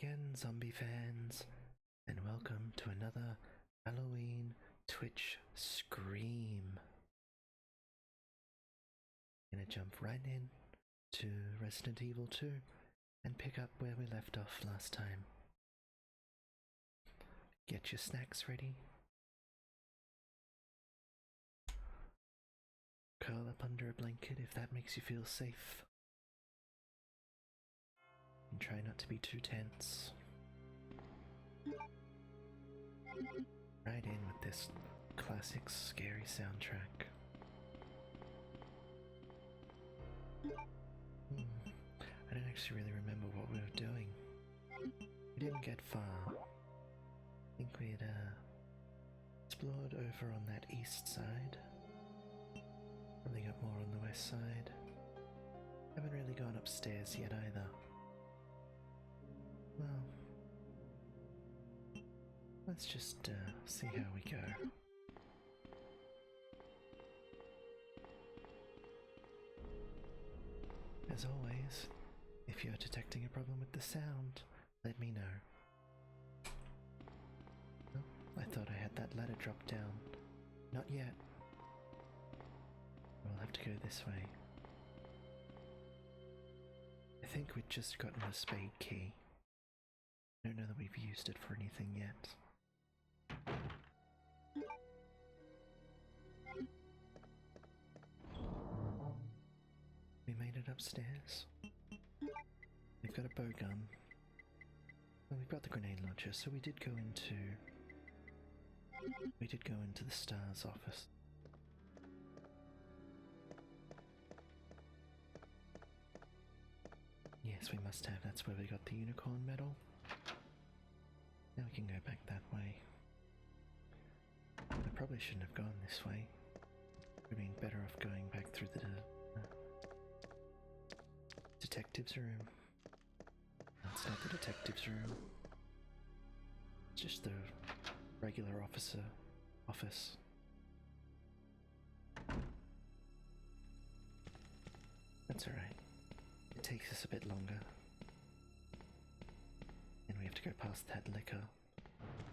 again, zombie fans, and welcome to another Halloween Twitch Scream. I'm gonna jump right in to Resident Evil 2 and pick up where we left off last time. Get your snacks ready. Curl up under a blanket if that makes you feel safe. And try not to be too tense. Right in with this classic scary soundtrack. I don't actually really remember what we were doing. We didn't get far. I think we'd explored over on that east side. Probably got more on the west side. Haven't really gone upstairs yet either. Well, let's just see how we go. As always, if you're detecting a problem with the sound, let me know. Oh, I thought I had that ladder drop down. Not yet. We'll have to go this way. I think we've just gotten the spade key. I don't know that we've used it for anything yet. We made it upstairs. We've got a bow gun. Well, we've got the grenade launcher, so we did go into the STARS office. Yes, we must have. That's where we got the unicorn medal. Now we can go back that way. I probably shouldn't have gone this way. We'd been better off going back through the detective's room. That's not the detective's room. It's just the regular office. That's alright. It takes us a bit longer. And we have to go past that liquor.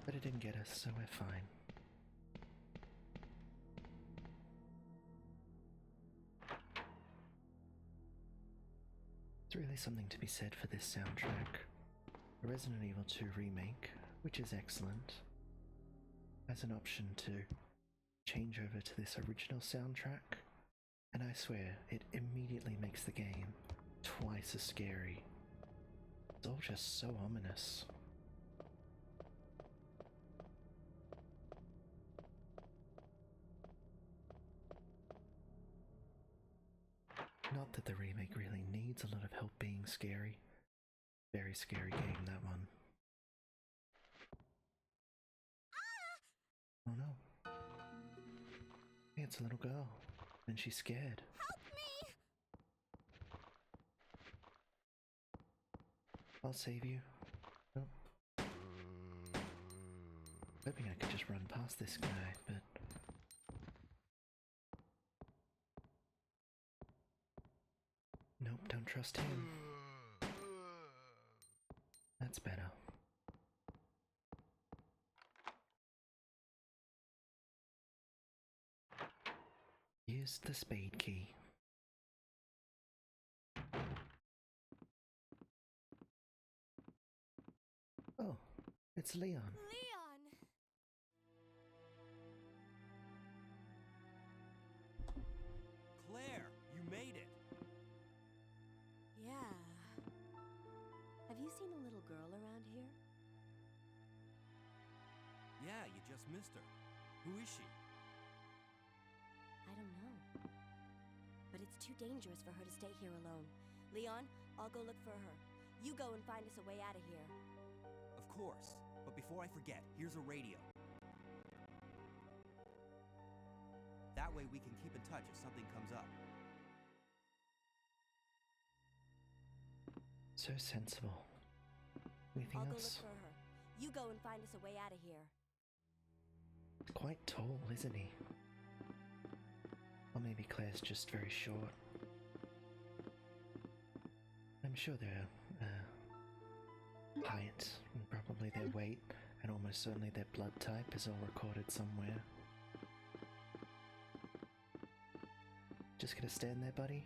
But it didn't get us, so we're fine. There's really something to be said for this soundtrack. The Resident Evil 2 remake, which is excellent, has an option to change over to this original soundtrack, and I swear it immediately makes the game twice as scary. It's all just so ominous. Not that the remake really needs a lot of help being scary. Very scary game, that one. Oh no. Hey, it's a little girl, and she's scared. Help me! I'll save you. Oh. Hoping I could just run past this guy, but... Nope, don't trust him. That's better. Use the spade key. Oh, it's Leon. Leon! Claire, you made it! Yeah. Have you seen a little girl around here? Yeah, you just missed her. Who is she? I don't know. But it's too dangerous for her to stay here alone. Leon, I'll go look for her. You go and find us a way out of here. Of course. But before I forget, here's a radio. That way we can keep in touch if something comes up. So sensible. Anything I'll go else? look for her. You go and find us a way out of here. Quite tall, isn't he? Or maybe Claire's just very short. I'm sure there are height and probably their weight, and almost certainly their blood type is all recorded somewhere. Just gonna stand there, buddy?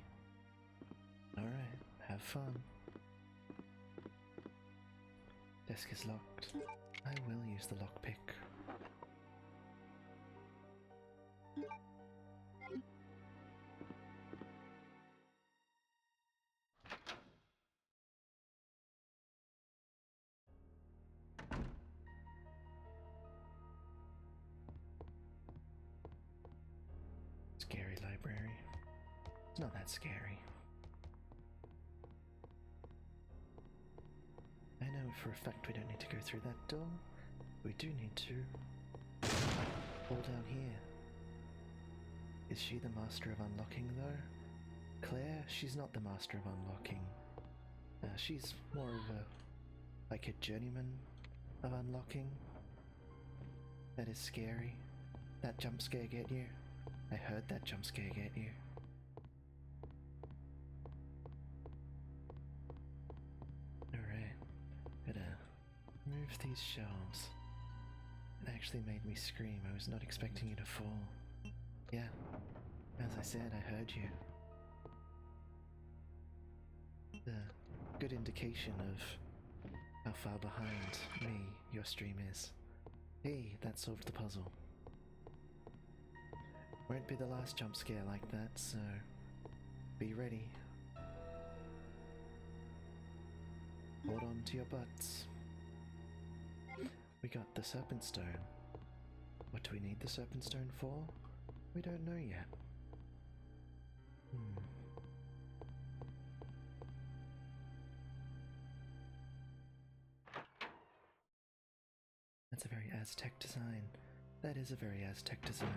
Alright, have fun. Desk is locked. I will use the lockpick. Scary library. It's not that scary. I know for a fact we don't need to go through that door. We do need to fall down here. Is she the master of unlocking though? Claire, she's not the master of unlocking. She's more of like a journeyman of unlocking. That is scary. That jump scare get you? I heard that jump scare get you. Alright, gotta move these shelves. It actually made me scream. I was not expecting you to fall. Yeah, as I said, I heard you. The good indication of how far behind me your stream is. Hey, that solved the puzzle. Won't be the last jump scare like that, so be ready. Hold on to your butts. We got the serpent stone. What do we need the serpent stone for? We don't know yet. That's a very Aztec design. That is a very Aztec design.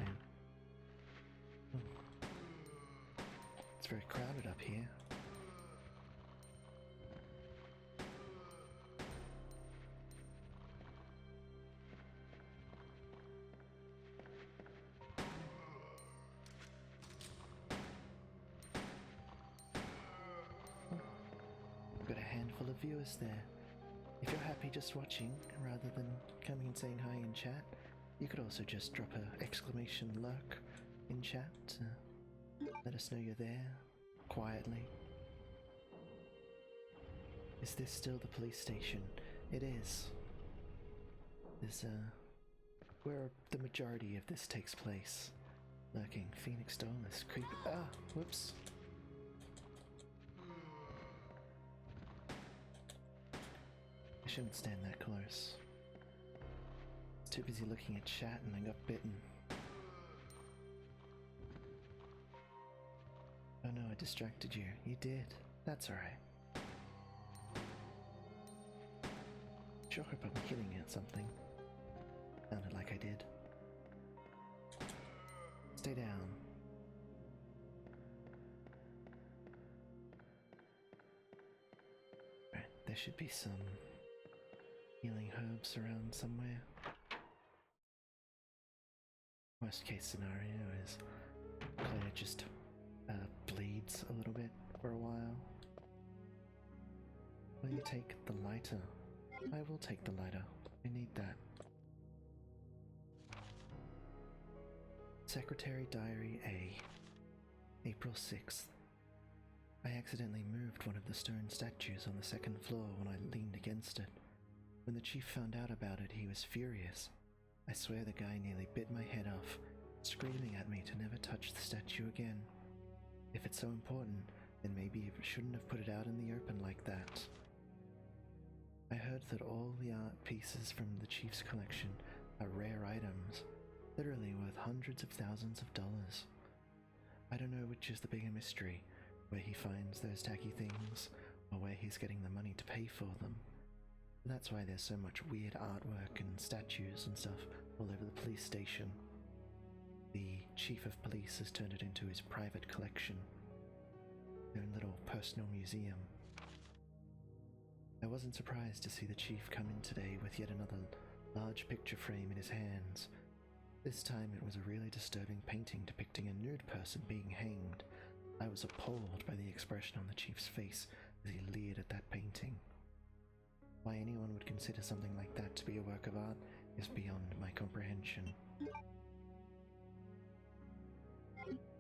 It's very crowded up here. Got a handful of viewers there. If you're happy just watching, rather than coming and saying hi in chat, you could also just drop a exclamation lurk in chat. Let us know you're there, quietly. Is this still the police station? It is. This, where the majority of this takes place. Lurking, Phoenix doll is creepy. Ah, whoops. I shouldn't stand that close. Too busy looking at chat and I got bitten. Oh no, I distracted you. You did. That's alright. Sure hope I'm hitting at something. Sounded like I did. Stay down. Alright, there should be some healing herbs around somewhere. Worst case scenario is Claire just bleeds a little bit for a while. Will you take the lighter? I will take the lighter. I need that. Secretary Diary A. April 6th. I accidentally moved one of the stone statues on the second floor when I leaned against it. When the chief found out about it, he was furious. I swear the guy nearly bit my head off, screaming at me to never touch the statue again. If it's so important, then maybe he shouldn't have put it out in the open like that. I heard that all the art pieces from the chief's collection are rare items, literally worth hundreds of thousands of dollars. I don't know which is the bigger mystery, where he finds those tacky things, or where he's getting the money to pay for them. That's why there's so much weird artwork and statues and stuff all over the police station. The chief of police has turned it into his private collection, their own little personal museum. I wasn't surprised to see the chief come in today with yet another large picture frame in his hands. This time it was a really disturbing painting depicting a nude person being hanged. I was appalled by the expression on the chief's face as he leered at that painting. Why anyone would consider something like that to be a work of art is beyond my comprehension.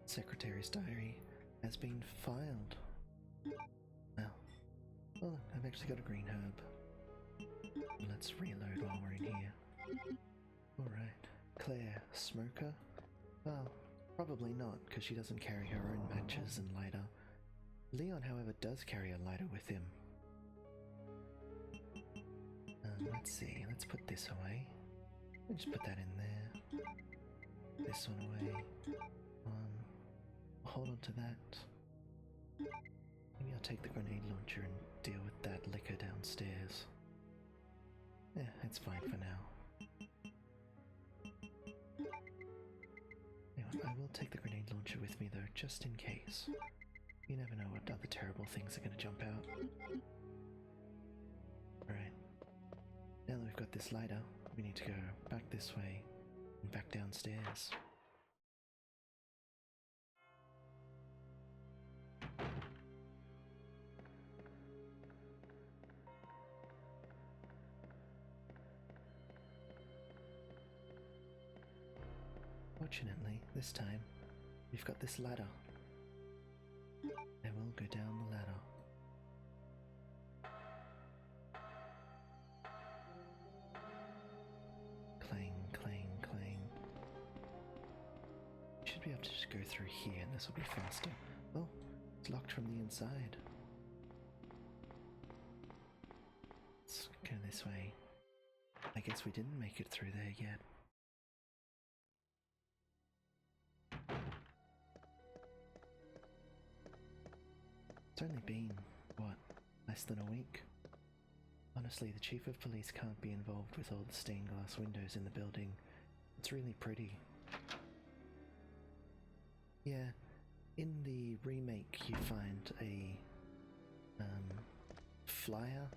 Secretary's diary has been filed. Well, I've actually got a green herb. Let's reload while we're in here. Alright. Claire, smoker? Well, probably not, because she doesn't carry her own matches and lighter. Leon, however, does carry a lighter with him. Let's see, let's put this away. We'll just put that in there. This one away. Hold on to that. Maybe I'll take the grenade launcher and deal with that liquor downstairs. Yeah, it's fine for now. Anyway, I will take the grenade launcher with me though, just in case. You never know what other terrible things are going to jump out. Alright. Now that we've got this lighter, we need to go back this way and back downstairs. Fortunately, this time, we've got this ladder. I will go down the ladder. Clang, clang, clang. Should be able to just go through here and this will be faster. Oh, it's locked from the inside. Let's go this way. I guess we didn't make it through there yet. It's only been, what, less than a week? Honestly, the chief of police can't be involved with all the stained glass windows in the building. It's really pretty. Yeah, in the remake you find a flyer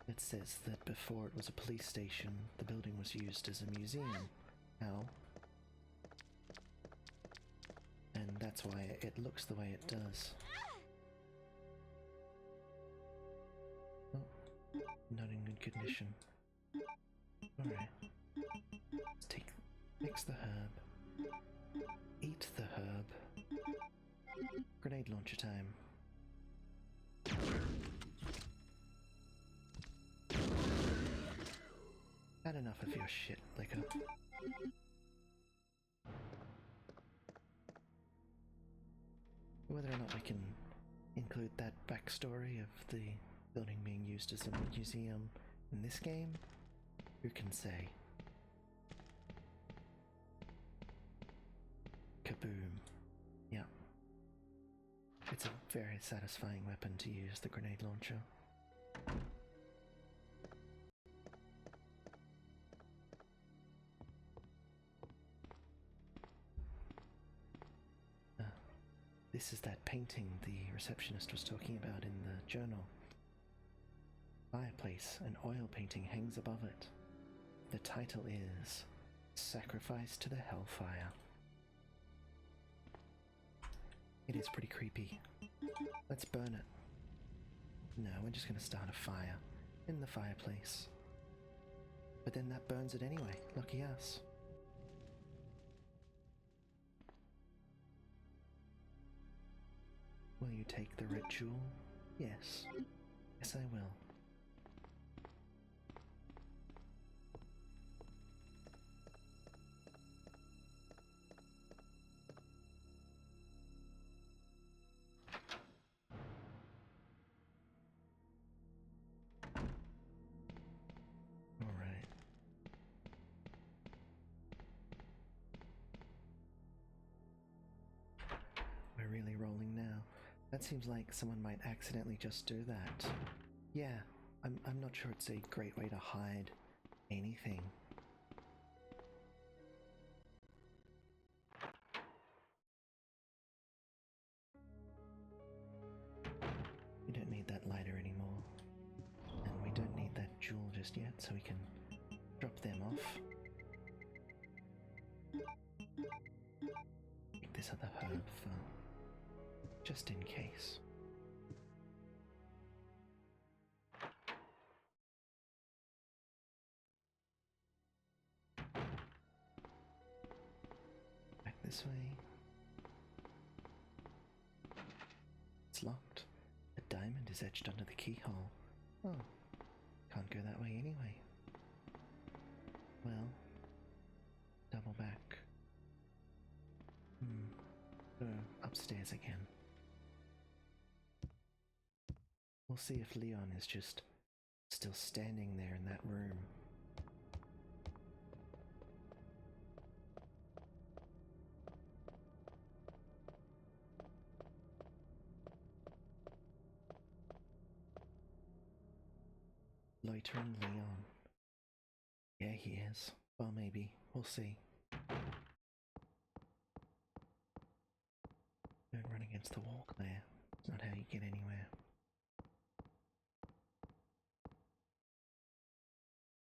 that says that before it was a police station, the building was used as a museum. How? And that's why it looks the way it does. Not in good condition. Alright. Let's mix the herb. Eat the herb. Grenade launcher time. Had enough of your shit, liquor. Whether or not we can include that backstory of the building being used as a museum in this game, who can say? Kaboom. Yeah. It's a very satisfying weapon to use, the grenade launcher. This is that painting the receptionist was talking about in the journal. Fireplace, an oil painting hangs above it. The title is Sacrifice to the Hellfire. It is pretty creepy. Let's burn it. No, we're just gonna start a fire in the fireplace. But then that burns it anyway, lucky us. Will you take the red jewel? Yes. Yes, I will. Alright. We're really rolling now. That seems like someone might accidentally just do that. Yeah, I'm not sure it's a great way to hide anything. We don't need that lighter anymore. And we don't need that jewel just yet, so we can drop them off. Take this other herb for just in case. this way. It's locked. A diamond is etched under the keyhole. Oh, can't go that way anyway. Well, double back. Go upstairs again. We'll see if Leon is just still standing there in that room. Loitering Leon. Yeah, he is. Well, maybe. We'll see. Don't run against the wall, Claire. It's not how you get anywhere.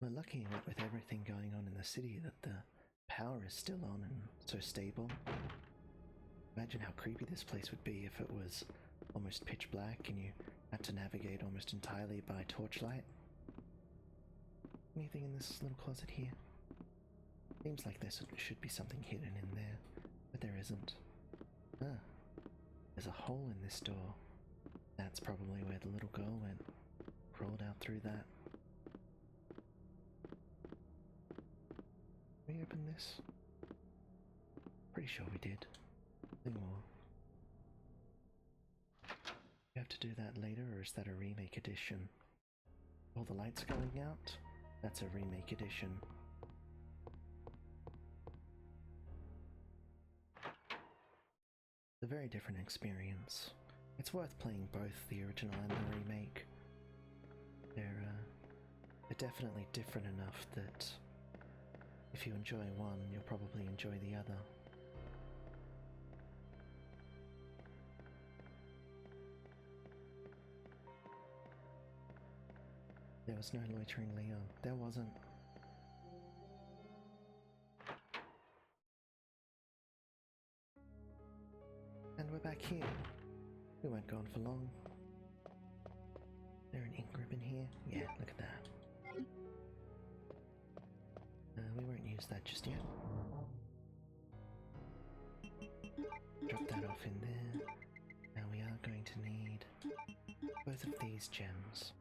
We're lucky with everything going on in the city that the power is still on and so stable. Imagine how creepy this place would be if it was almost pitch black and you had to navigate almost entirely by torchlight. Anything in this little closet here? Seems like there should be something hidden in there, but there isn't. Ah, there's a hole in this door. That's probably where the little girl went. Crawled out through that. Can we open this? Pretty sure we did. Nothing more. You have to do that later, or is that a remake edition? All the lights going out? That's a remake edition. It's a very different experience. It's worth playing both the original and the remake. They're definitely different enough that if you enjoy one, you'll probably enjoy the other. There was no loitering Leon. There wasn't. And we're back here. We weren't gone for long. Is there an ink grip in here? Yeah, look at that. We won't use that just yet. Drop that off in there. Now we are going to need both of these gems.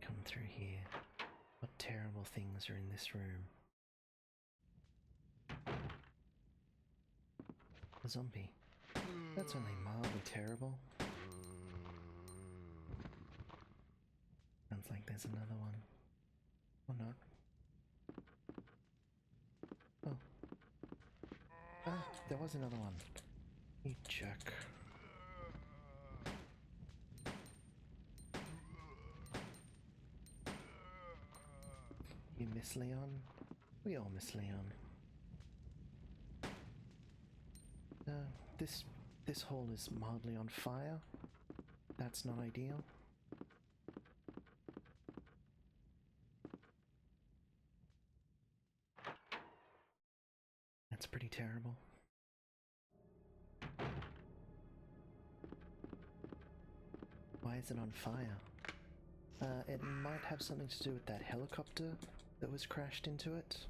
Come through here. What terrible things are in this room? A zombie. That's only mildly terrible. Sounds like there's another one. Or not. Oh. Ah, there was another one. You jerk. You miss Leon? We all miss Leon. This hole is mildly on fire. That's not ideal. That's pretty terrible. Why is it on fire? It might have something to do with that helicopter that was crashed into it.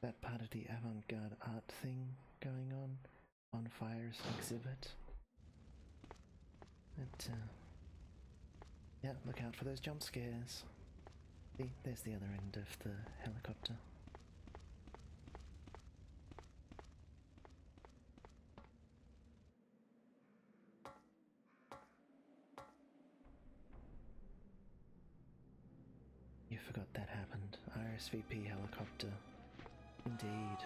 That part of the avant-garde art thing going on fire's exhibit. Yeah, look out for those jump scares. See, there's the other end of the helicopter. You forgot that happened. RSVP helicopter. Indeed.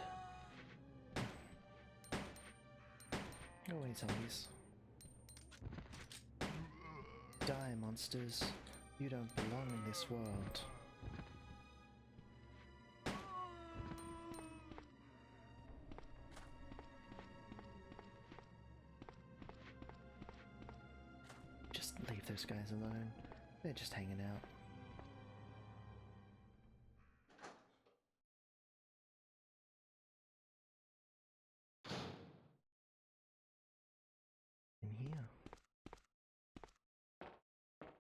Go away, zombies. Die, monsters. You don't belong in this world. Just leave those guys alone. They're just hanging out.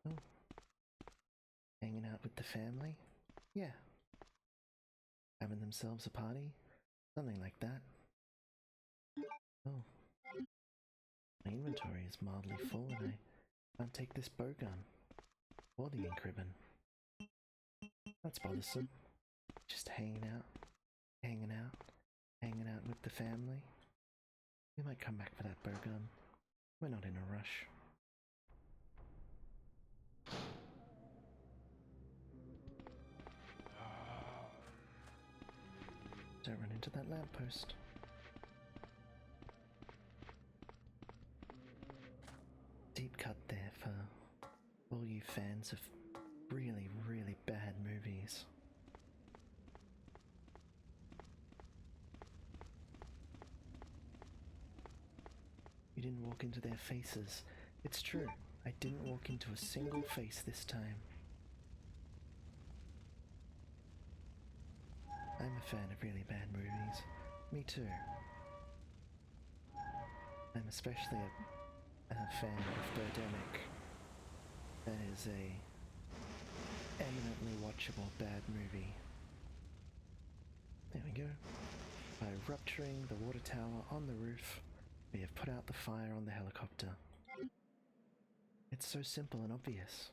Oh. Hanging out with the family? Yeah. Having themselves a party? Something like that. Oh. My inventory is mildly full and I can't take this bow gun. Or the ink ribbon. That's bothersome. Just hanging out with the family. We might come back for that bow gun. We're not in a rush. Don't run into that lamppost. Deep cut there for all you fans of really, really bad movies. You didn't walk into their faces. It's true, I didn't walk into a single face this time. I'm a fan of really bad movies. Me too. I'm especially a fan of Birdemic. That is a eminently watchable bad movie. There we go. By rupturing the water tower on the roof, we have put out the fire on the helicopter. It's so simple and obvious.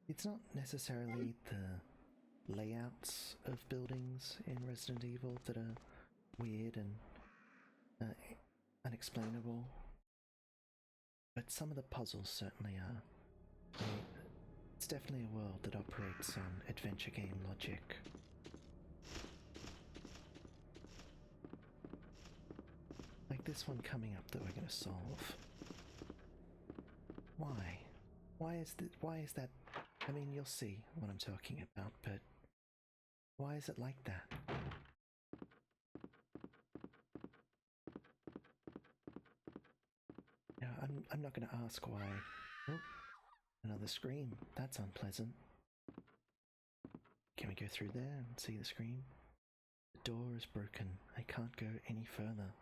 It's not necessarily the layouts of buildings in Resident Evil that are weird and unexplainable, but some of the puzzles certainly are. It's definitely a world that operates on adventure game logic. Like this one coming up that we're going to solve. Why? Why is that? I mean, you'll see what I'm talking about, but why is it like that? Now, I'm not going to ask why. Oh, another scream. That's unpleasant. Can we go through there and see the scream? The door is broken. I can't go any further.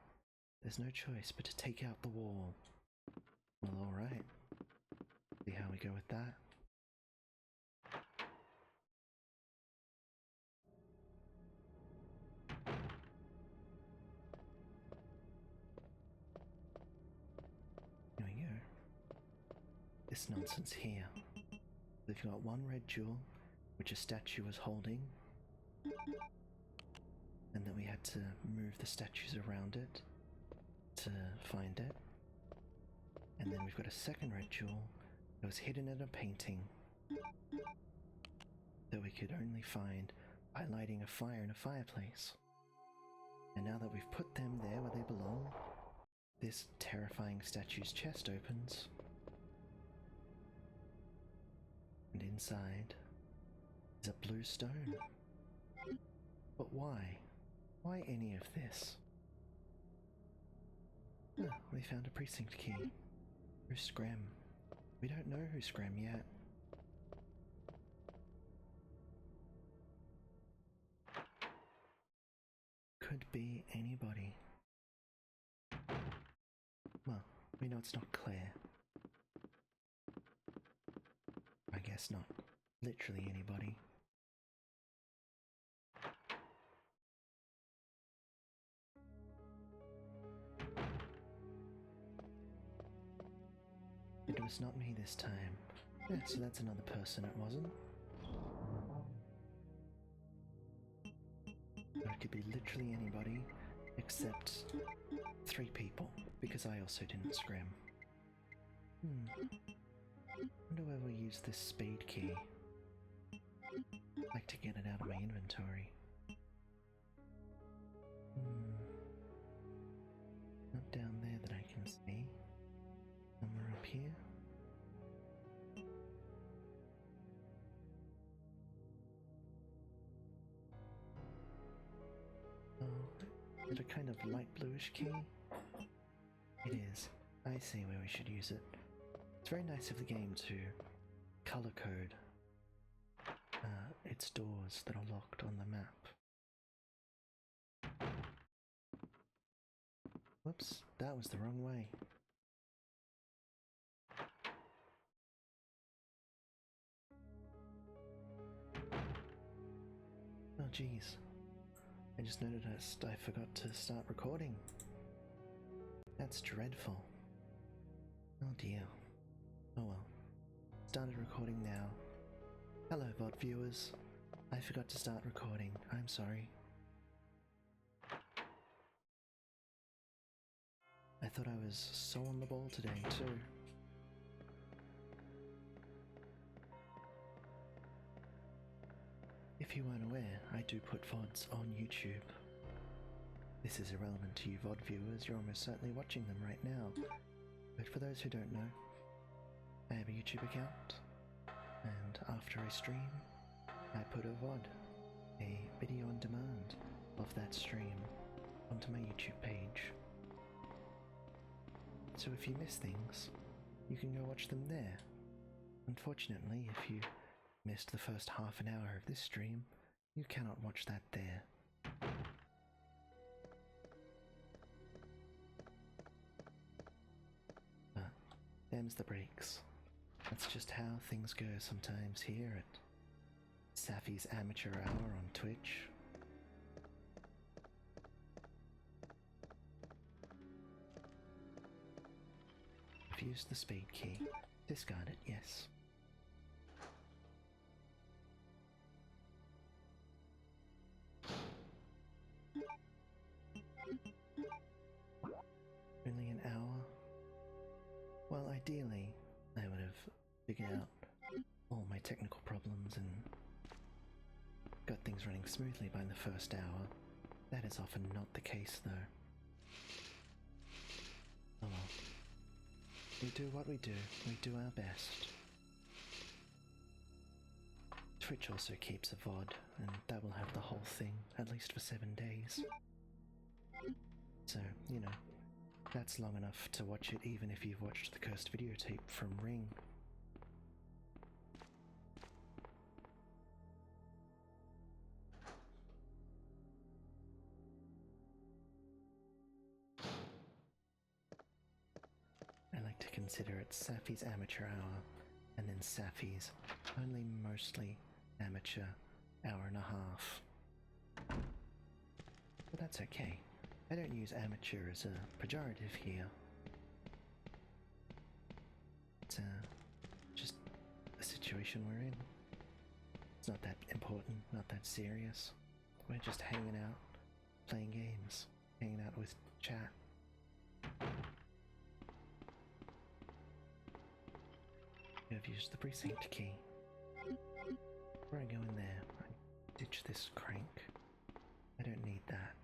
There's no choice but to take out the wall. Well, alright. See how we go with that. Here we go. This nonsense here. We've got one red jewel, which a statue was holding, and then we had to move the statues around it to find it. And then we've got a second red jewel that was hidden in a painting that we could only find by lighting a fire in a fireplace. And now that we've put them there where they belong, this terrifying statue's chest opens, and inside is a blue stone. But why? Why any of this? Oh, we found a precinct key. Who's Scram? We don't know who's Scram yet. Could be anybody. Well, we know it's not Claire. I guess not literally anybody. It was not me this time. Yeah, so that's another person it wasn't. Or it could be literally anybody except 3 people, because I also didn't scram. Wonder where we'll use this speed key. I'd like to get it out of my inventory. Not down there that I can see. Somewhere up here. Oh, is it a kind of light bluish key? It is. I see where we should use it. It's very nice of the game to color code its doors that are locked on the map. Whoops, that was the wrong way. Oh jeez. I just noticed I forgot to start recording. That's dreadful. Oh dear. Oh well. Started recording now. Hello VOD viewers. I forgot to start recording. I'm sorry. I thought I was so on the ball today too. If you weren't aware, I do put VODs on YouTube. This is irrelevant to you VOD viewers, you're almost certainly watching them right now. But for those who don't know, I have a YouTube account, and after I stream, I put a VOD, a video on demand, of that stream onto my YouTube page. So if you miss things, you can go watch them there. Unfortunately, if you missed the first half an hour of this stream, you cannot watch that there. But them's the breaks. That's just how things go sometimes here at Safi's Amateur Hour on Twitch. I've used the speed key. Discard it, yes. Only an hour? Well, ideally, I would have figured out all my technical problems and got things running smoothly by the first hour. That is often not the case, though. Oh well. We do what we do our best. Twitch also keeps a VOD, and that will have the whole thing, at least for 7 days. So, you know, that's long enough to watch it even if you've watched the cursed videotape from Ring. I like to consider it Safi's Amateur Hour, and then Safi's only mostly amateur hour and a half. But that's okay. I don't use amateur as a pejorative here. It's just a situation we're in. It's not that important, not that serious. We're just hanging out, playing games, hanging out with chat. I've used the precinct key. Before I go in there, I ditch this crank. I don't need that.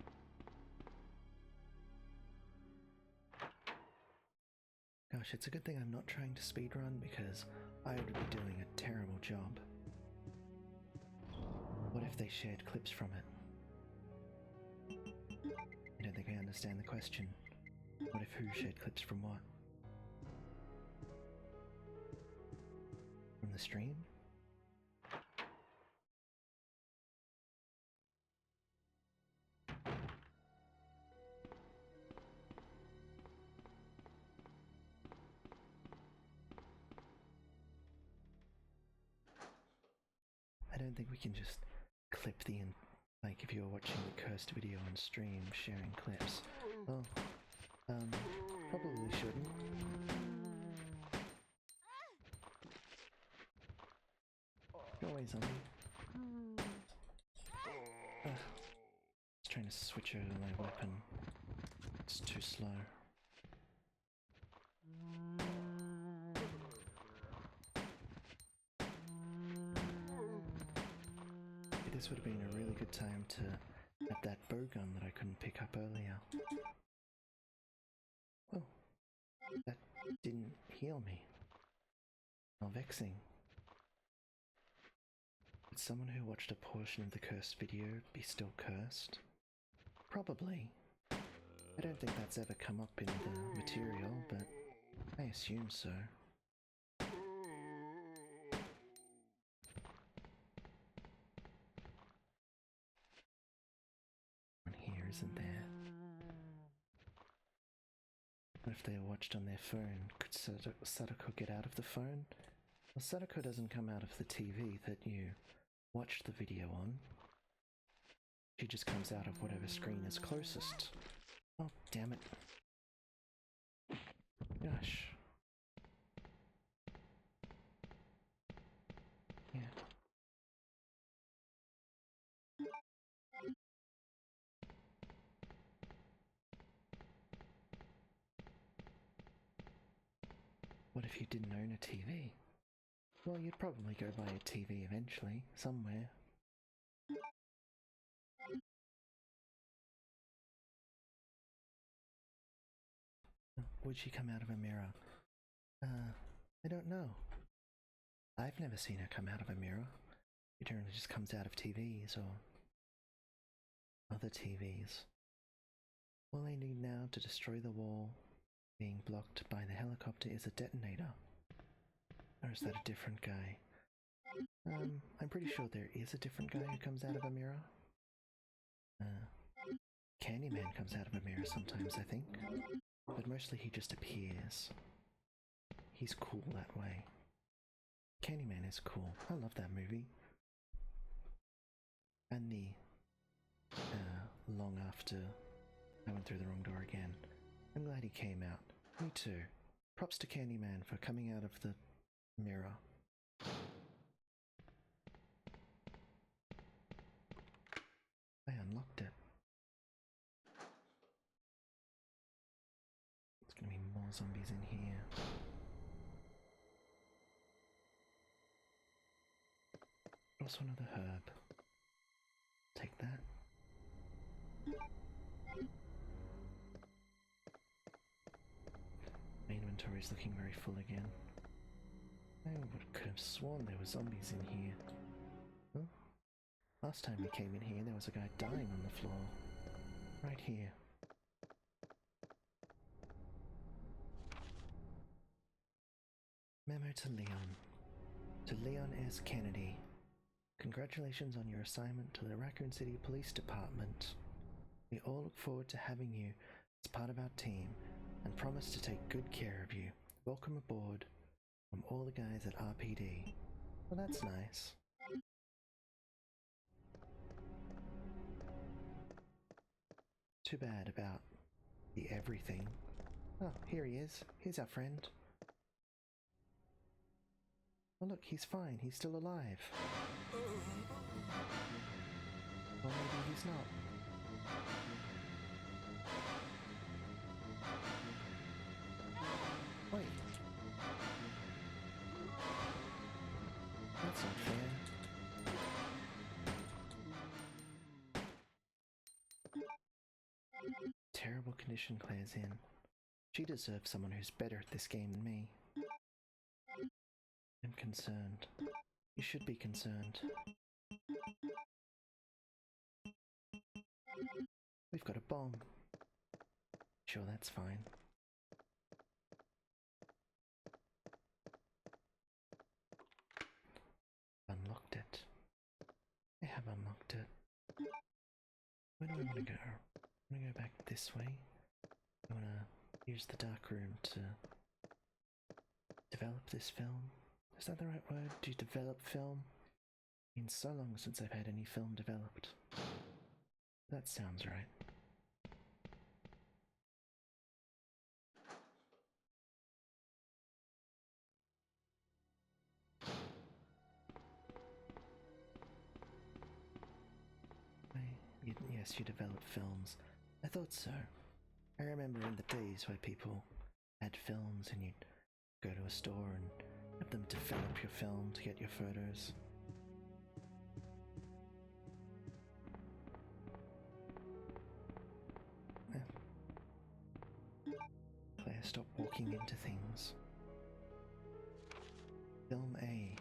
Gosh, it's a good thing I'm not trying to speedrun because I would be doing a terrible job. What if they shared clips from it? I don't think I understand the question. What if who shared clips from what? From the stream? I don't think we can just clip like if you're watching the cursed video on stream, sharing clips. Well, probably shouldn't. Go away, zombie. Just trying to switch over my weapon. It's too slow. This would have been a really good time to have that bow gun that I couldn't pick up earlier. Oh, that didn't heal me. How vexing. Would someone who watched a portion of the cursed video be still cursed? Probably. I don't think that's ever come up in the material, but I assume so. One here, isn't there? What if they were watched on their phone? Could Sadako get out of the phone? Well, Sadako doesn't come out of the TV that you watched the video on. She just comes out of whatever screen is closest. Oh, damn it. Gosh. Yeah. What if you didn't own a TV? Well, you'd probably go buy a TV eventually, somewhere. Would she come out of a mirror? I don't know. I've never seen her come out of a mirror. She generally just comes out of TVs or other TVs. All they need now to destroy the wall being blocked by the helicopter is a detonator. Or is that a different guy? I'm pretty sure there is a different guy who comes out of a mirror. Candyman comes out of a mirror sometimes, I think. But mostly he just appears. He's cool that way. Candyman is cool. I love that movie. And the long after I went through the wrong door again. I'm glad he came out. Me too. Props to Candyman for coming out of the mirror. I unlocked it. There's gonna be more zombies in here. What's one of the herb? Take that. My inventory's looking very full again. I could have sworn there were zombies in here. Huh? Last time we came in here, there was a guy dying on the floor. Right here. Memo to Leon. To Leon S. Kennedy. Congratulations on your assignment to the Raccoon City Police Department. We all look forward to having you as part of our team and promise to take good care of you. Welcome aboard from all the guys at RPD. Well, that's nice. Too bad about the everything. Oh, here he is. Here's our friend. Oh look, he's fine. He's still alive. Or maybe he's not. Wait. That's not fair. Terrible condition Claire's in. She deserves someone who's better at this game than me. I'm concerned. You should be concerned. We've got a bomb. Sure, that's fine. Unlocked it. I have unlocked it. Where do I want to go? I want to go back this way. I want to use the dark room to develop this film. Is that the right word? Do you develop film? It's been so long since I've had any film developed. That sounds right. Yes, you develop films. I thought so. I remember in the days where people had films and you'd go to a store and have them develop your film to get your photos. Claire, stop walking into things. Film A.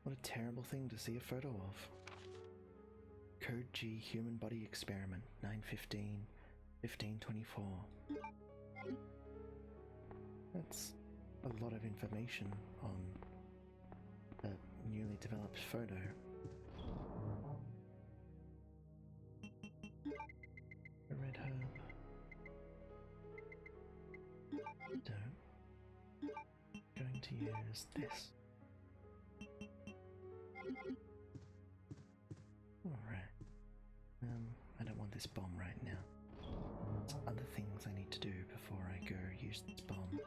What a terrible thing to see a photo of. Code G Human Body Experiment 9/15/1524. That's a lot of information on a newly developed photo. A red herb. So, going to use this. Alright. I don't want this bomb right now. There's other things I need to do before I go use this bomb.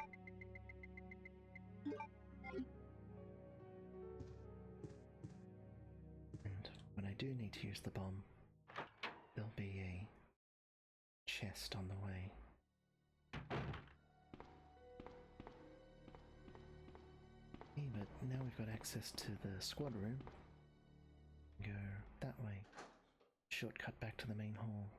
And when I do need to use the bomb, there'll be a chest on the way. Hey, but now we've got access to the squad room. Go that way. Shortcut back to the main hall.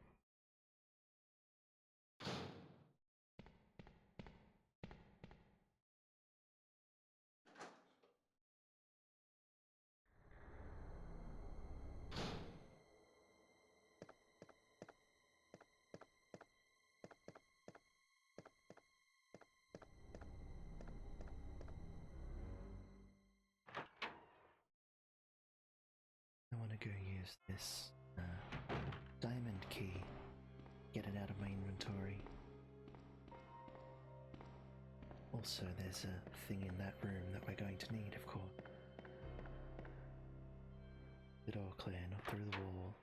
I want to go use this diamond key, get it out of my inventory. Also, there's a thing in that room that we're going to need, of course. The door clear, not through the wall.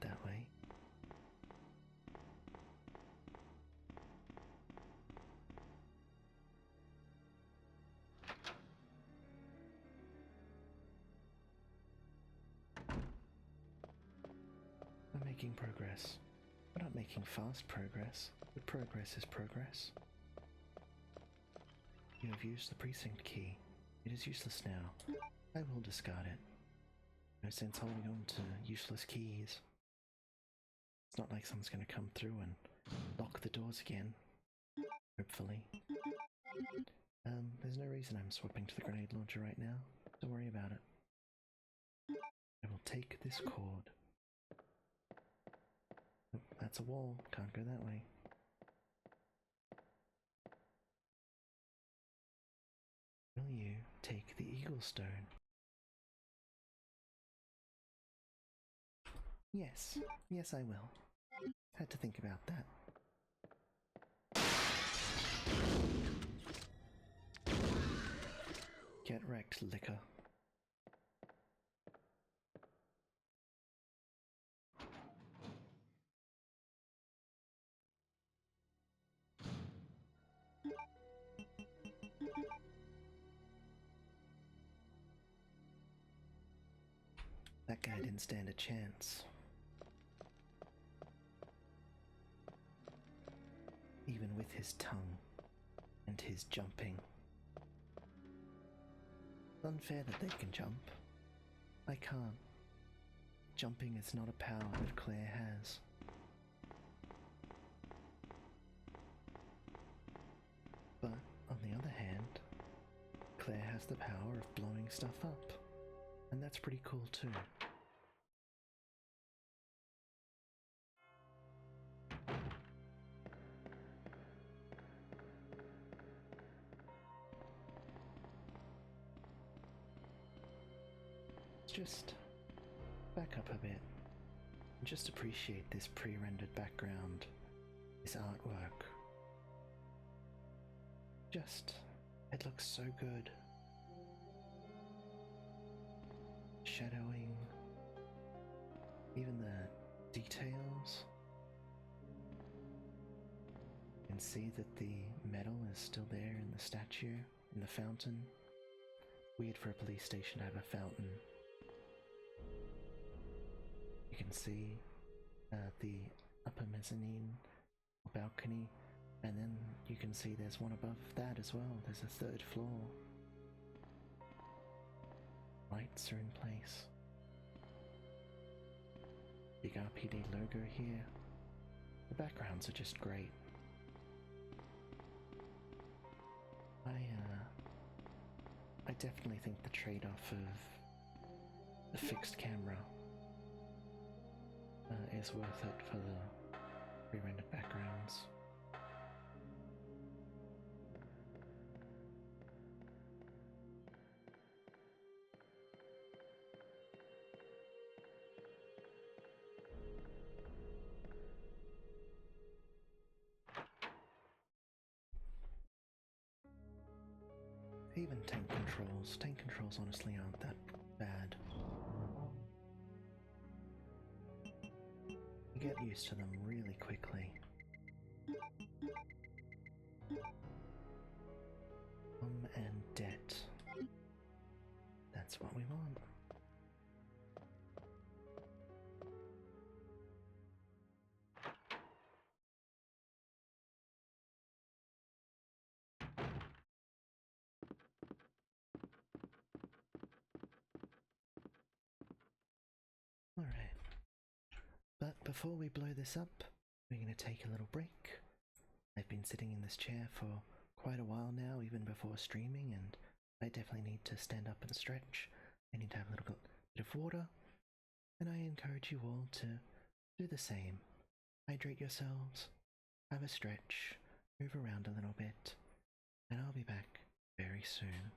That way. We're making progress. We're not making fast progress, but progress is progress. You have used the precinct key. It is useless now. I will discard it. No sense holding on to useless keys. It's not like someone's going to come through and lock the doors again. Hopefully. There's no reason I'm swapping to the grenade launcher right now. Don't worry about it. I will take this cord. Oh, that's a wall. Can't go that way. Will you take the eagle stone? Yes. Yes, I will. Had to think about that. Get wrecked, liquor. That guy didn't stand a chance. Even with his tongue and his jumping. It's unfair that they can jump. I can't. Jumping is not a power that Claire has. But, on the other hand, Claire has the power of blowing stuff up. And that's pretty cool too. Let's just back up a bit and just appreciate this pre-rendered background, this artwork. It looks so good. Shadowing, even the details. You can see that the metal is still there in the statue, in the fountain. Weird for a police station to have a fountain. You can see the upper mezzanine balcony, and then you can see there's one above that as well. There's a third floor. Lights are in place. Big RPD logo here. The backgrounds are just great. I definitely think the trade-off of the fixed camera is worth it for the pre-rendered backgrounds. Even tank controls. Tank controls honestly aren't that bad. You get used to them really quickly. And debt. That's what we want. Alright. But before we blow this up, we're going to take a little break. I've been sitting in this chair for quite a while now, even before streaming, and I definitely need to stand up and stretch. I need to have a little bit of water, and I encourage you all to do the same. Hydrate yourselves, have a stretch, move around a little bit, and I'll be back very soon.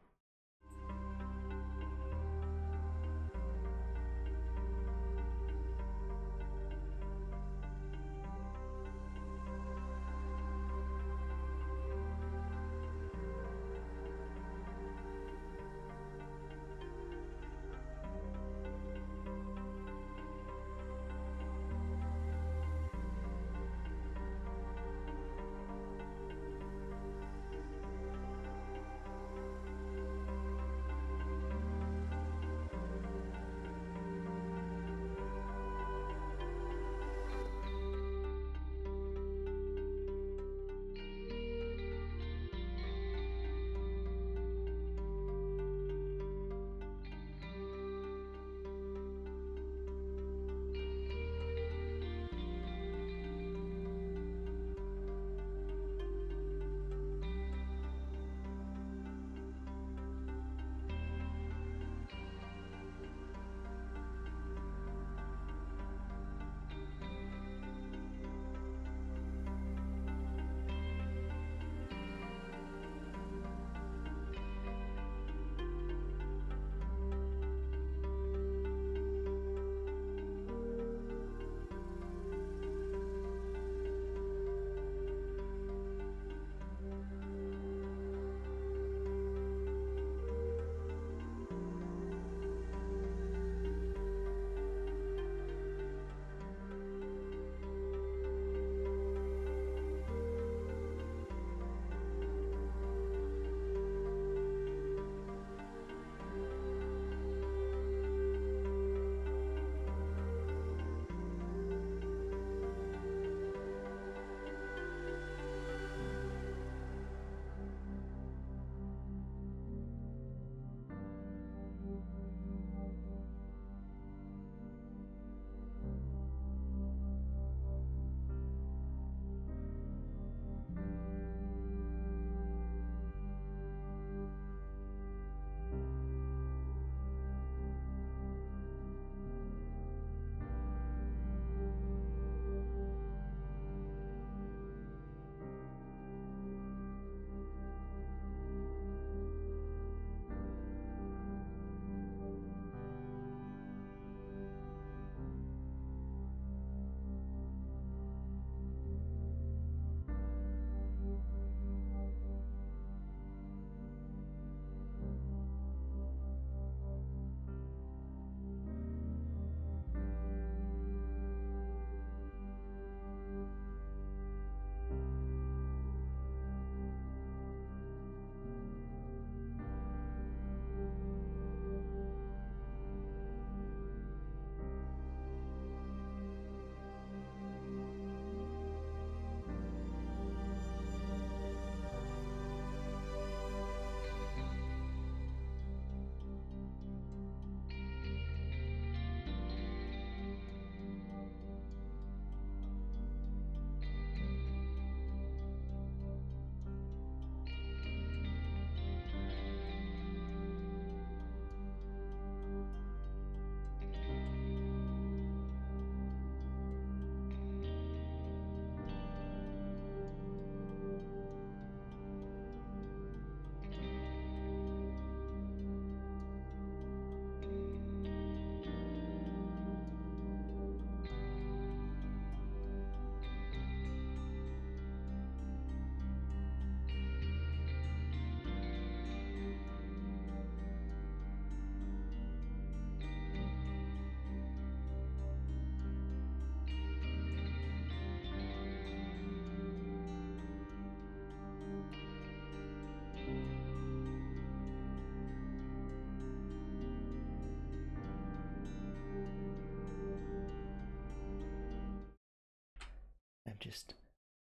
just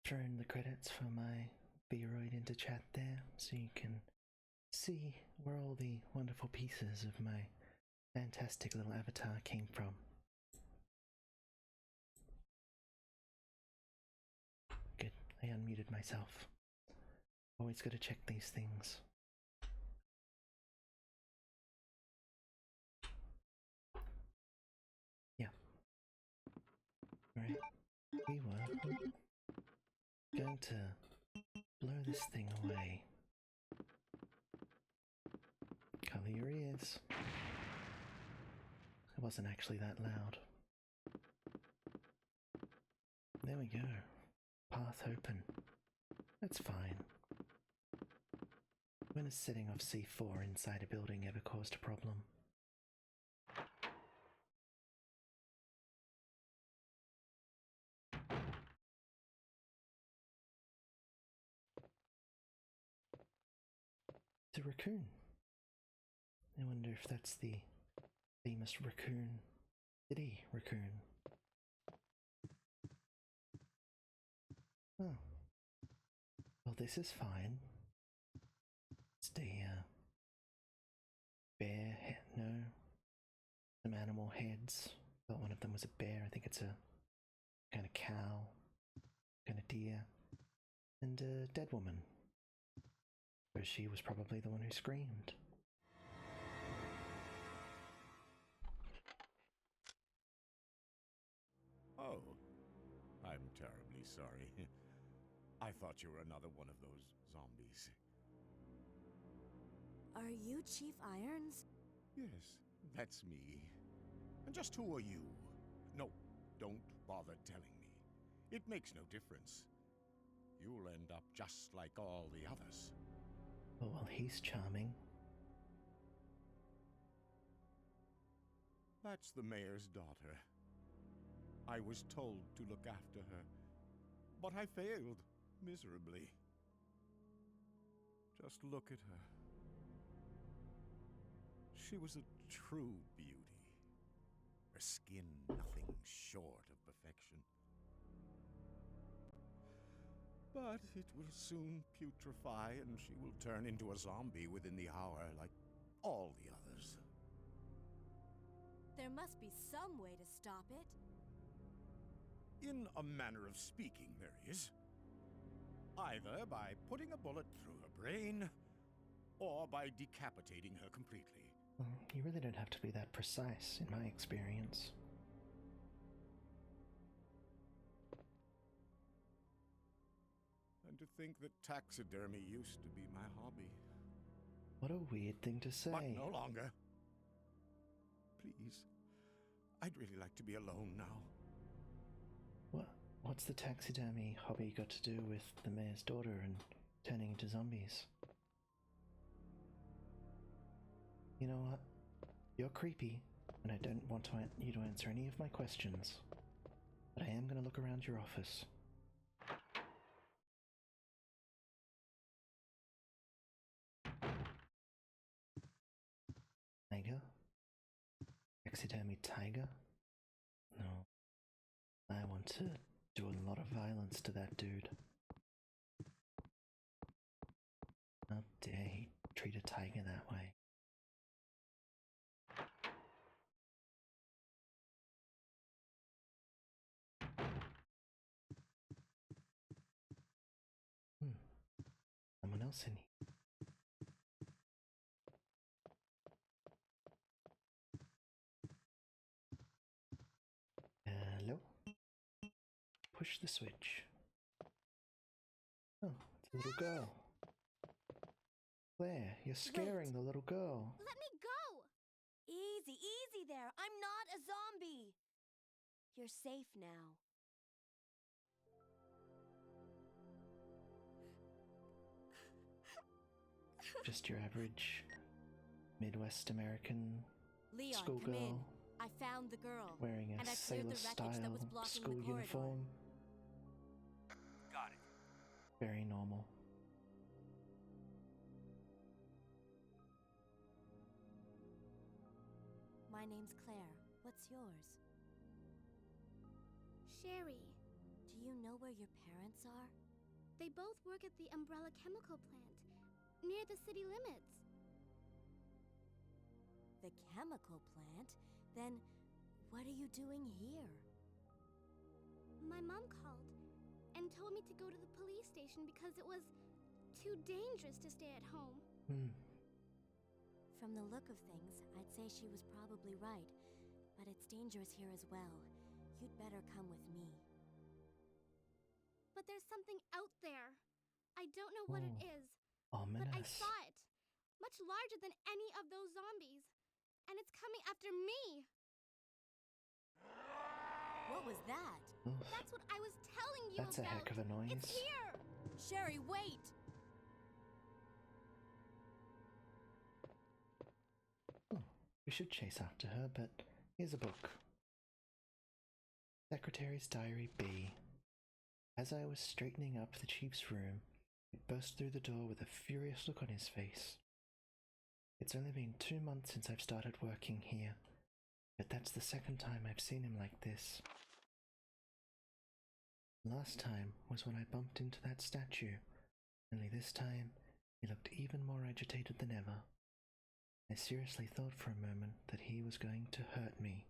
thrown the credits for my Vroid into chat there so you can see where all the wonderful pieces of my fantastic little avatar came from. Good, I unmuted myself. Always gotta check these things. Yeah. Right. We were going to blow this thing away. Cover your ears. It wasn't actually that loud. There we go. Path open. That's fine. When has setting off C4 inside a building ever caused a problem? It's a raccoon. I wonder if that's the famous raccoon city raccoon. Oh. Well, this is fine. It's the bear head, no. Some animal heads. Thought one of them was a bear. I think it's a kind of cow, kind of deer, and a dead woman. So she was probably the one who screamed. Oh, I'm terribly sorry. I thought you were another one of those zombies. Are you Chief Irons? Yes, that's me. And just who are you? No, don't bother telling me. It makes no difference. You'll end up just like all the others. Oh, well, he's charming. That's the mayor's daughter. I was told to look after her, but I failed miserably. Just look at her. She was a true beauty. Her skin nothing short of perfection. But it will soon putrefy, and she will turn into a zombie within the hour, like all the others. There must be some way to stop it. In a manner of speaking, there is. Either by putting a bullet through her brain, or by decapitating her completely. You really don't have to be that precise, in my experience. And to think that taxidermy used to be my hobby. What a weird thing to say. But no longer. Please, I'd really like to be alone now. What's the taxidermy hobby got to do with the mayor's daughter and turning into zombies? You know what? You're creepy, and I don't want you to answer any of my questions. But I am going to look around your office. Tiger? Taxidermy tiger? No. I want to do a lot of violence to that dude. How dare he treat a tiger that way? Someone else in here. Hello? Push the switch. Oh, it's a little girl. Claire, you're scaring the little girl. Let me go! Easy, easy there. I'm not a zombie. You're safe now. Just your average Midwest American Leon, come in. schoolgirl I found the girl. wearing and a I cleared the wreckage that sailor-style was blocking school the corridor. uniform. Got it. Very normal. My name's Claire. What's yours? Sherry. Do you know where your parents are? They both work at the Umbrella Chemical Plant, near the city limits. The chemical plant? Then, what are you doing here? My mom called and told me to go to the police station because it was too dangerous to stay at home. From the look of things, I'd say she was probably right. But it's dangerous here as well. You'd better come with me. But there's something out there. I don't know what it is. Ominous. But I saw it. Much larger than any of those zombies. And it's coming after me. What was that? Oof. That's what I was telling you That's about. a heck of a noise. It's here. Sherry, wait! We should chase after her, but here's a book. Secretary's Diary B. As I was straightening up the chief's room, he burst through the door with a furious look on his face. It's only been 2 months since I've started working here, but that's the second time I've seen him like this. Last time was when I bumped into that statue, only this time he looked even more agitated than ever. I seriously thought for a moment that he was going to hurt me.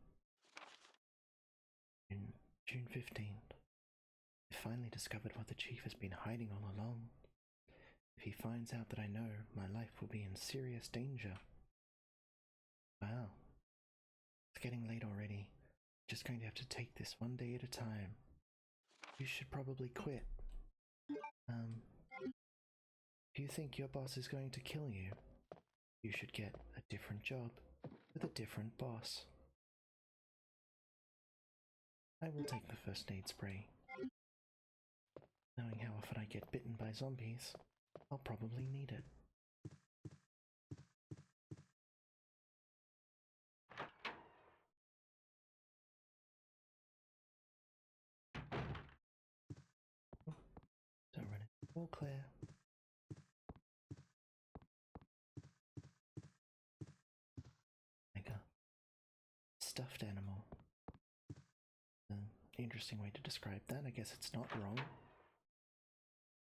In June 15th, I finally discovered what the chief has been hiding all along. If he finds out that I know, my life will be in serious danger. Wow. It's getting late already. Just going to have to take this one day at a time. You should probably quit. If you think your boss is going to kill you, you should get a different job with a different boss. I will take the first aid spray. Knowing how often I get bitten by zombies, I'll probably need it. Don't run it. All clear. Like a stuffed animal. An interesting way to describe that. I guess it's not wrong.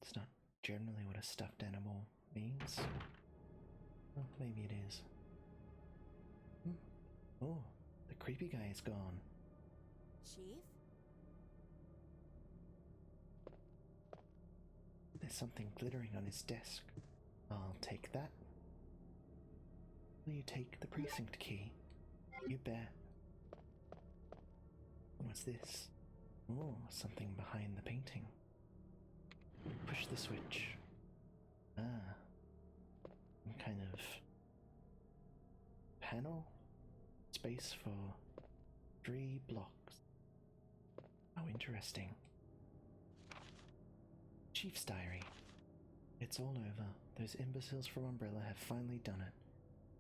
It's not generally what a stuffed animal means. Well, maybe it is. Oh, the creepy guy is gone. Chief? There's something glittering on his desk. I'll take that. Will you take the precinct key? You bet. What's this? Oh, something behind the painting. Push the switch. Ah. Some kind of panel? Space for 3 blocks. How interesting. Chief's diary. It's all over. Those imbeciles from Umbrella have finally done it.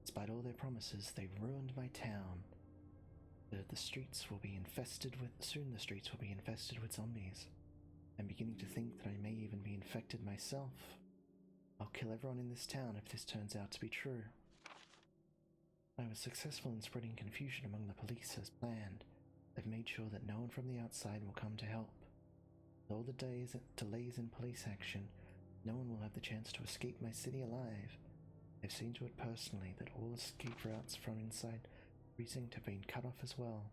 Despite all their promises, they've ruined my town. The streets will be infested with... Soon the streets will be infested with zombies. I'm beginning to think that I may even be infected myself. I'll kill everyone in this town if this turns out to be true. I was successful in spreading confusion among the police as planned. I've made sure that no one from the outside will come to help. With all the delays in police action, no one will have the chance to escape my city alive. I've seen to it personally that all escape routes from inside the precinct have been cut off as well.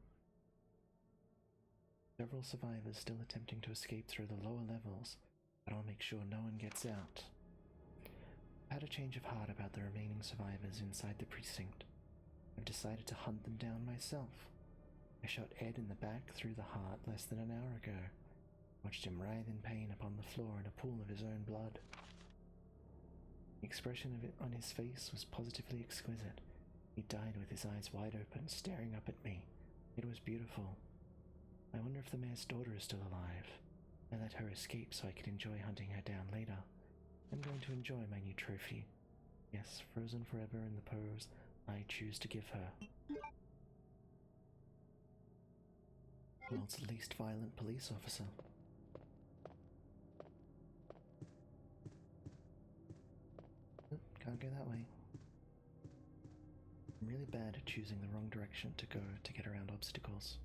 Several survivors still attempting to escape through the lower levels, but I'll make sure no one gets out. I've had a change of heart about the remaining survivors inside the precinct. I've decided to hunt them down myself. I shot Ed in the back through the heart less than an hour ago. Watched him writhe in pain upon the floor in a pool of his own blood. The expression of it on his face was positively exquisite. He died with his eyes wide open, staring up at me. It was beautiful. I wonder if the mayor's daughter is still alive. I let her escape so I could enjoy hunting her down later. I'm going to enjoy my new trophy. Yes, frozen forever in the pose I choose to give her. World's least violent police officer. Can't go that way. I'm really bad at choosing the wrong direction to go to get around obstacles.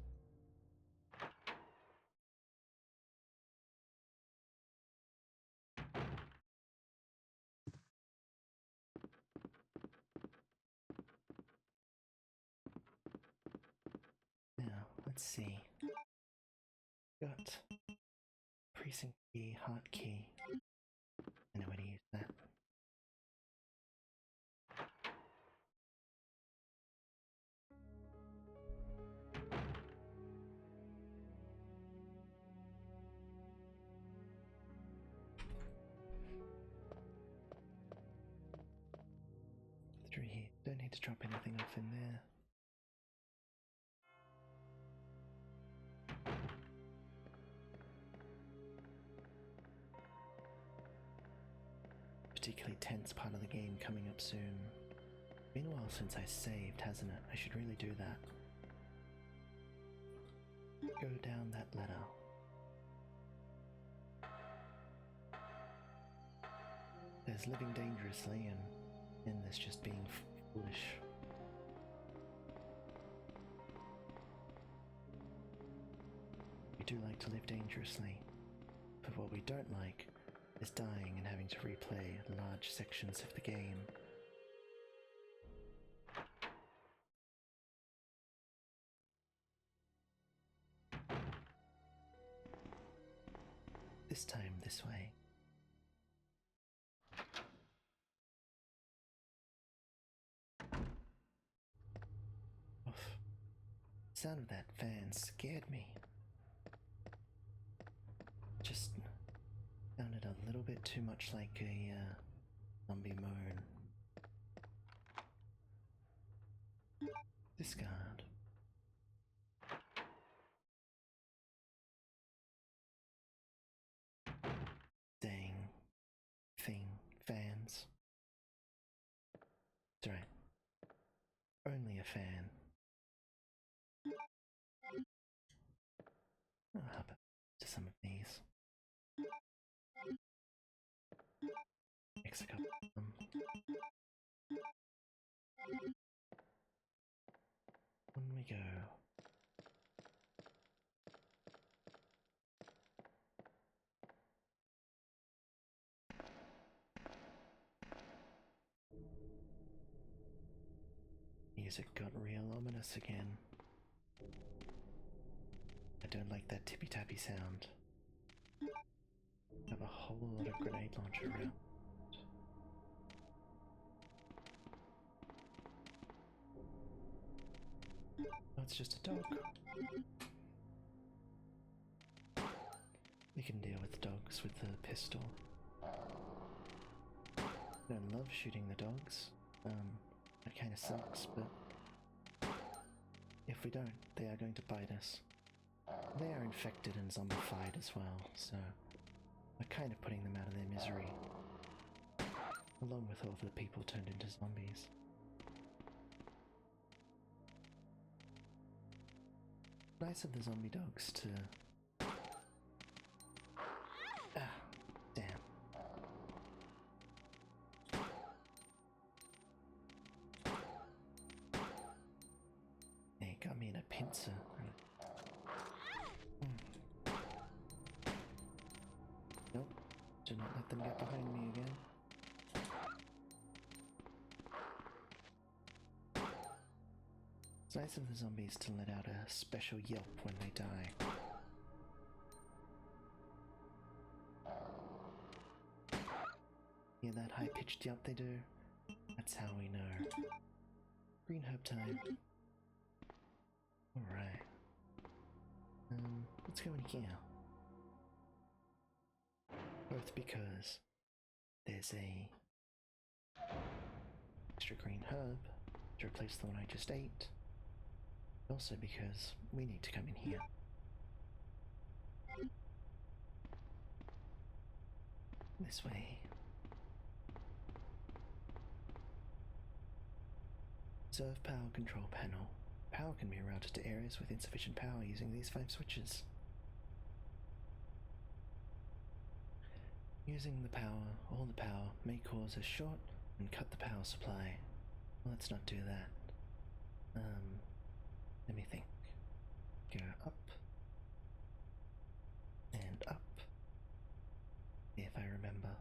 Let's see. Got precinct key, heart key. I know how to use that. Through here. Don't need to drop anything off in there. Particularly tense part of the game coming up soon. Been a while since I saved, hasn't it? I should really do that. Go down that ladder. There's living dangerously and then there's just being foolish. We do like to live dangerously, but what we don't like is dying and having to replay large sections of the game. This time this way. Oof. The sound of that fan scared me. Just sounded a little bit too much like a zombie moan. Discard. Dang. Fans. That's right. Only a fan. I'll hop up to some of these. Mix a couple of them. On we go. Music got real ominous again. I don't like that tippy-tappy sound. I have a whole lot of grenade launcher around. Oh, it's just a dog. We can deal with dogs with the pistol. I don't love shooting the dogs. That kind of sucks, but if we don't, they are going to bite us. They are infected and zombified as well, so we're kind of putting them out of their misery, along with all the people turned into zombies. Nice of the zombie dogs to... Ah, damn. They got me in a pincer. Nope, do not let them get behind me again. It's nice of the zombies to let out a special yelp when they die. Hear that high-pitched yelp they do? That's how we know. Green herb time. Alright. Let's go in here. Both because there's a extra green herb to replace the one I just ate. Also because we need to come in here. This way. Reserve power control panel. Power can be routed to areas with insufficient power using these 5 switches. Using the power, all the power, may cause a short and cut the power supply. Well, let's not do that. Let me think. Go up. And up. If I remember.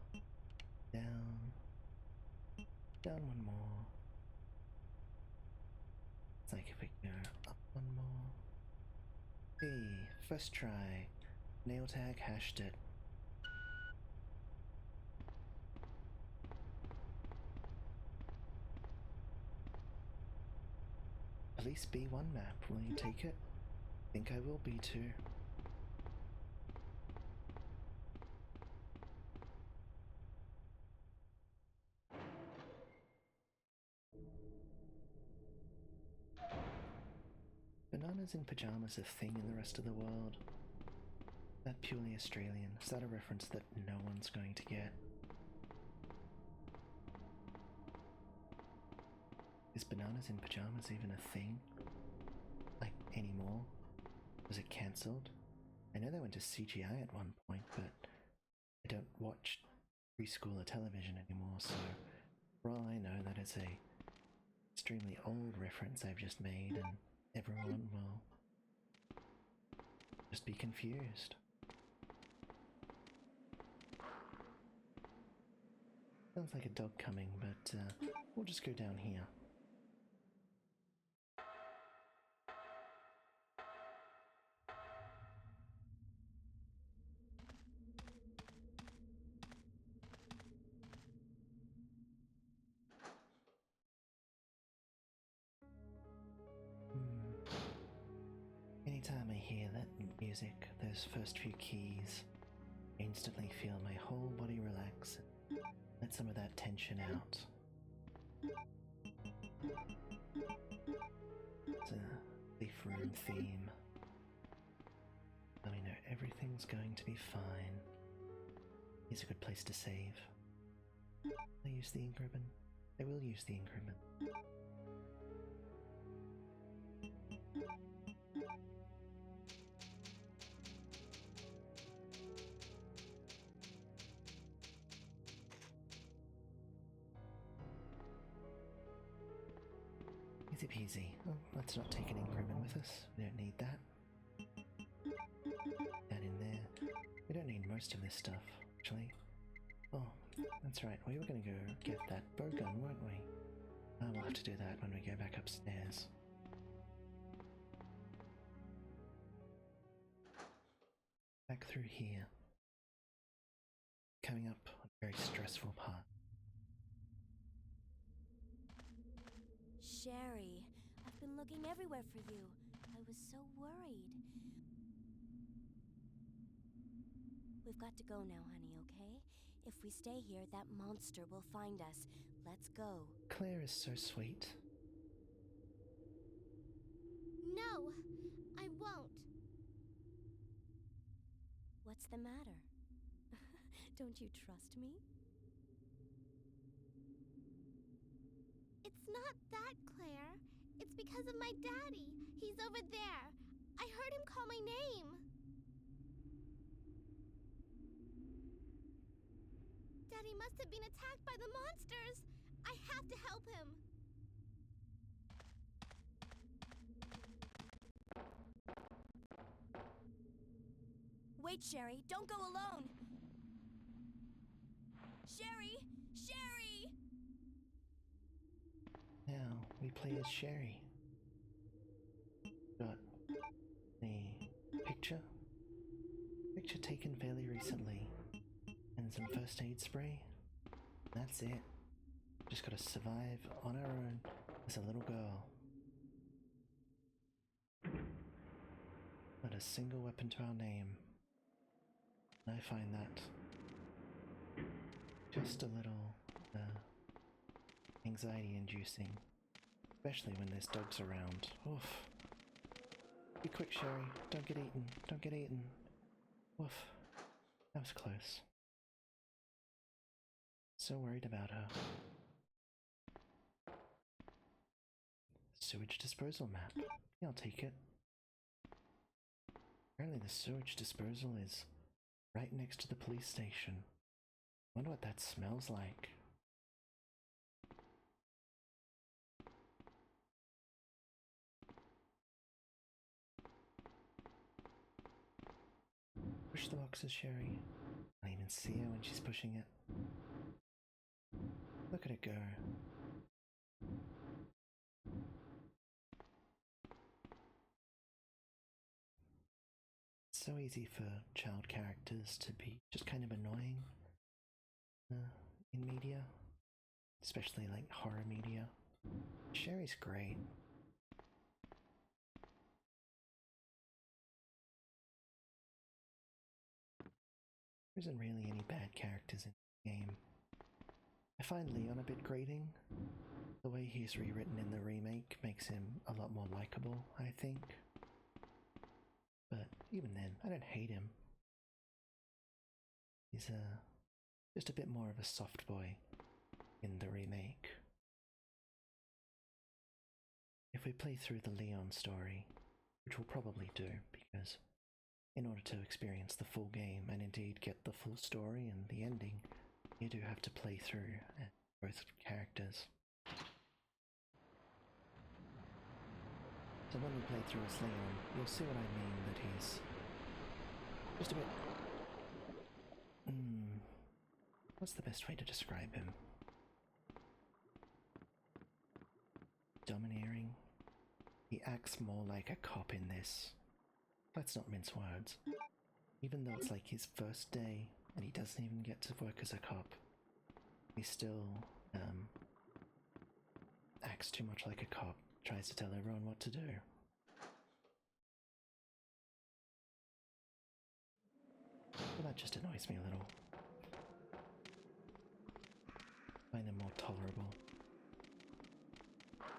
Down. Down one more. It's like if we go up one more. Hey, first try. Nail tag hashed it. Police B1 map, will you take it? Think I will be too. Bananas in pajamas a thing in the rest of the world? That purely Australian? Is that a reference that no one's going to get? Is bananas in pajamas even a thing? Like, anymore? Was it cancelled? I know they went to CGI at one point, but I don't watch preschooler television anymore, so for all I know, that is a extremely old reference I've just made, and everyone will just be confused. Sounds like a dog coming, but we'll just go down here. Anytime I hear that music, those first few keys, I instantly feel my whole body relax and let some of that tension out. It's a leaf room theme. I know everything's going to be fine. Here's a good place to save. I use the ink ribbon. I will use the ink ribbon. Easy peasy. Oh, let's not take an ink ribbon with us. We don't need that. That in there. We don't need most of this stuff, actually. Oh, that's right. We were going to go get that bow gun, weren't we? We'll have to do that when we go back upstairs. Back through here. Coming up on a very stressful part. Sherry, I've been looking everywhere for you. I was so worried. We've got to go now, honey, okay? If we stay here, that monster will find us. Let's go. Claire is so sweet. No, I won't. What's the matter? Don't you trust me? It's not that, Claire. It's because of my daddy. He's over there. I heard him call my name. Daddy must have been attacked by the monsters. I have to help him. Wait, Sherry, don't go alone! Sherry! Sherry! Now, we play as Sherry. Got a picture? Picture taken fairly recently. And some first aid spray. That's it. Just gotta survive on our own as a little girl. Not a single weapon to our name. And I find that just a little anxiety inducing. Especially when there's dogs around. Oof. Be quick, Sherry. Don't get eaten. Don't get eaten. Oof. That was close. So worried about her. Sewage disposal map. Yeah, I'll take it. Apparently the sewage disposal is right next to the police station. Wonder what that smells like. Push the boxes, Sherry. I can't even see her when she's pushing it. Look at it go. so easy for child characters to be just kind of annoying in media, especially like horror media. Sherry's great. There isn't really any bad characters in the game. I find Leon a bit grating. The way he's rewritten in the remake makes him a lot more likable, I think. But even then, I don't hate him. He's just a bit more of a soft boy in the remake. If we play through the Leon story, which we'll probably do, because in order to experience the full game and indeed get the full story and the ending, you do have to play through both characters. So when we play through as Leon, you'll see what I mean, that he's just a bit... what's the best way to describe him? Domineering? He acts more like a cop in this. Let's not mince words. Even though it's like his first day and he doesn't even get to work as a cop, he still acts too much like a cop, tries to tell everyone what to do. Well, that just annoys me a little. I find him more tolerable.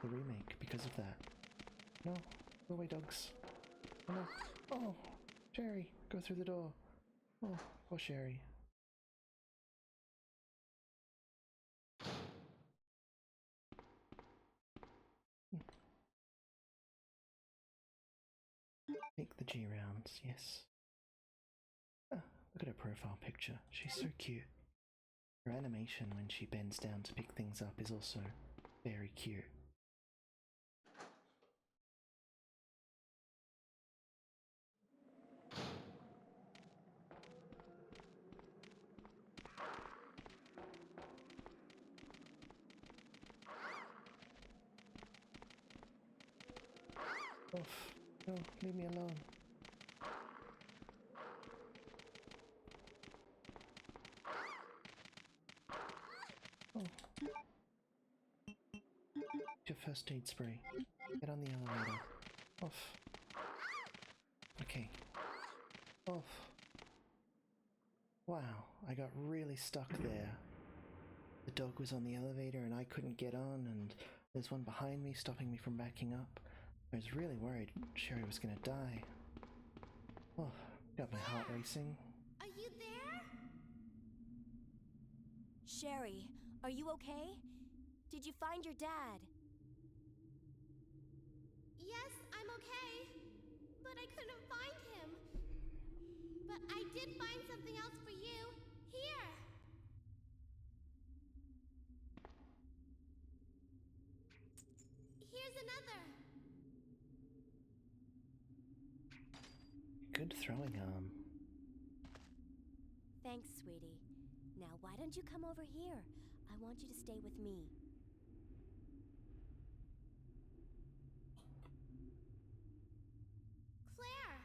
The remake, because of that. No, go away, dogs. Oh no. Oh, Sherry, go through the door. Oh, poor Sherry. Make the G rounds, yes. Ah, look at her profile picture. She's so cute. Her animation when she bends down to pick things up is also very cute. Off. No, leave me alone. Oh. Your first aid spray. Get on the elevator. Off. Okay. Off. Wow, I got really stuck there. The dog was on the elevator and I couldn't get on, and there's one behind me stopping me from backing up. I was really worried Sherry was gonna die. Oh, got my heart racing. Are you there? Sherry, are you okay? Did you find your dad? Yes, I'm okay. But I couldn't find him. But I did find something else for you. Here. Here's another. Good throwing arm. Thanks, sweetie. Now, why don't you come over here? I want you to stay with me. Claire,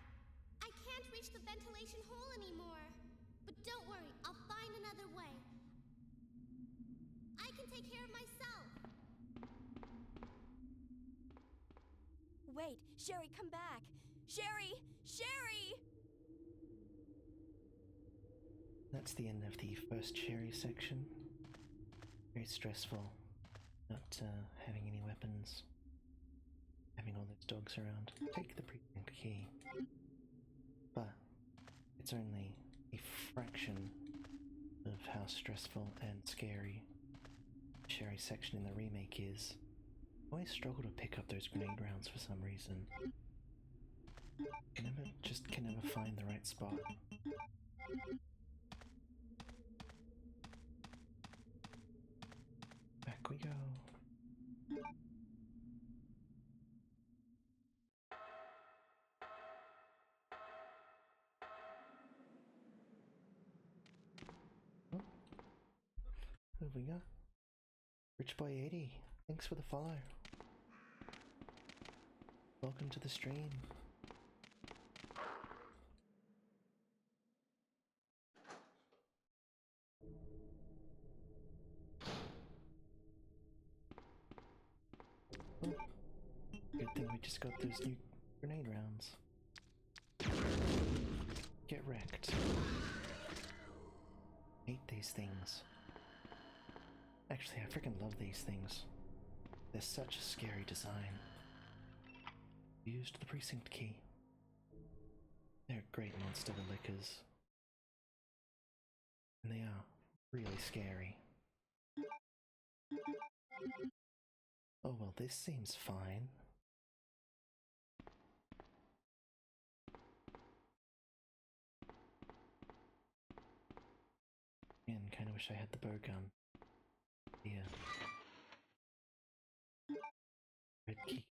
I can't reach the ventilation hole anymore. But don't worry, I'll find another way. I can take care of myself. Wait, Sherry, come back! Sherry! Sherry! That's the end of the first Sherry section. Very stressful, not having any weapons, having all those dogs around. Take the precinct key. But it's only a fraction of how stressful and scary Sherry section in the remake is. I always struggle to pick up those grenade rounds for some reason. Can never find the right spot. Back we go. Oh. Who have we got? Rich Boy 80, thanks for the follow. Welcome to the stream. Good thing we just got those new grenade rounds. Get wrecked. Hate these things. Actually, I freaking love these things. They're such a scary design. Used the precinct key. They're great monster lickers. And they are really scary. Oh well, this seems fine. And kinda wish I had the bow gun. Yeah. Red key.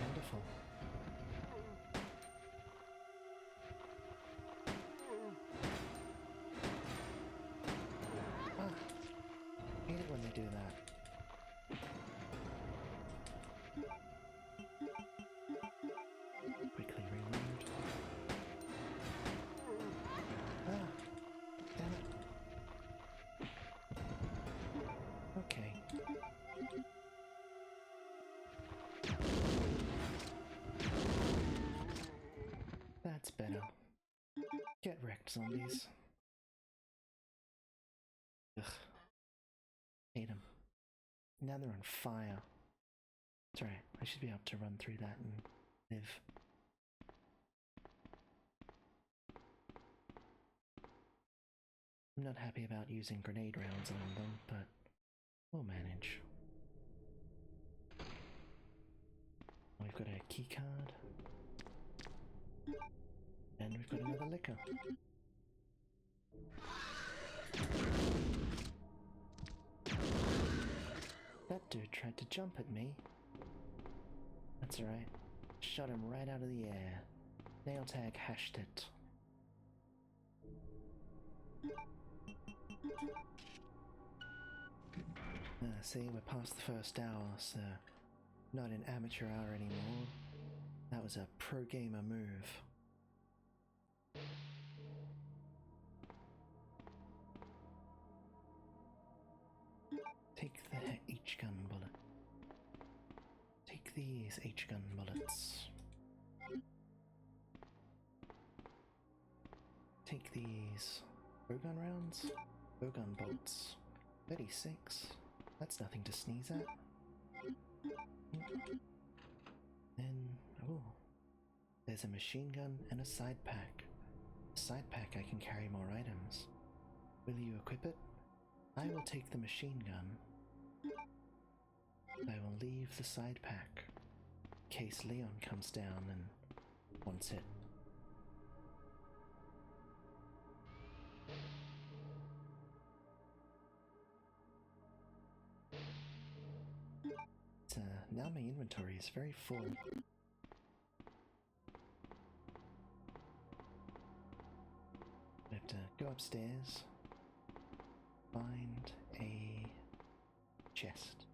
Wonderful. Ah! Hate it when they do that. Quickly reload. Ah! Damn it. Okay. That's better. Get wrecked, zombies. Ugh. Hate them. Now they're on fire. It's alright, I should be able to run through that and live. I'm not happy about using grenade rounds on them, but we'll manage. We've got a key card. And we've got another liquor. That dude tried to jump at me. That's alright. Shot him right out of the air. Nail tag hashed it. See, we're past the first hour, so not an amateur hour anymore. That was a pro gamer move. Take the H-gun bullet. Take these H-gun bullets. Take these bowgun rounds? Bowgun bolts. 36. That's nothing to sneeze at. Then, oh, there's a machine gun and a side pack. A side pack I can carry more items. Will you equip it? I will take the machine gun. I will leave the side pack in case Leon comes down and wants it. Now my inventory is very full. I have to go upstairs, find a chest.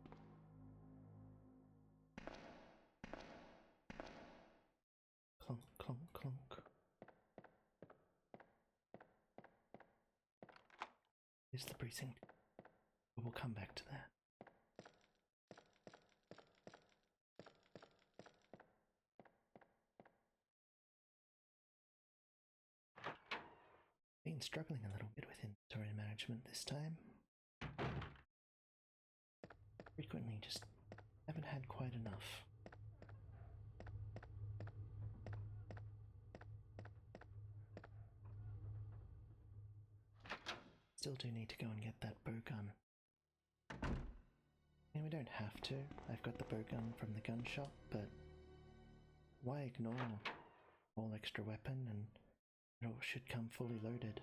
Clunk, clunk, clunk. Here's the precinct. But we'll come back to that. Been struggling a little bit with inventory management this time. Frequently just haven't had quite enough. Still do need to go and get that bow gun. And we don't have to. I've got the bow gun from the gun shop, but why ignore all extra weapon and it all should come fully loaded.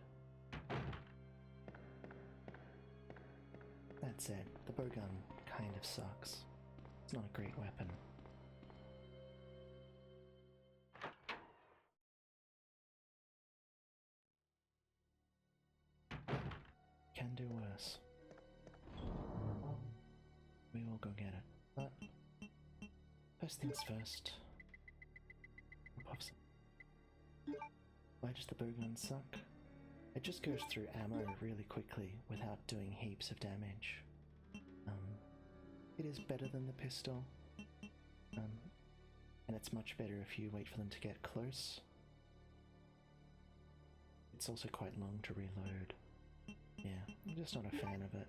That said, the bowgun kind of sucks. It's not a great weapon. Can do worse. We will go get it. But first things first. Pops. Why does the bowgun suck? It just goes through ammo really quickly without doing heaps of damage. It is better than the pistol, and it's much better if you wait for them to get close. It's also quite long to reload. Yeah, I'm just not a fan of it.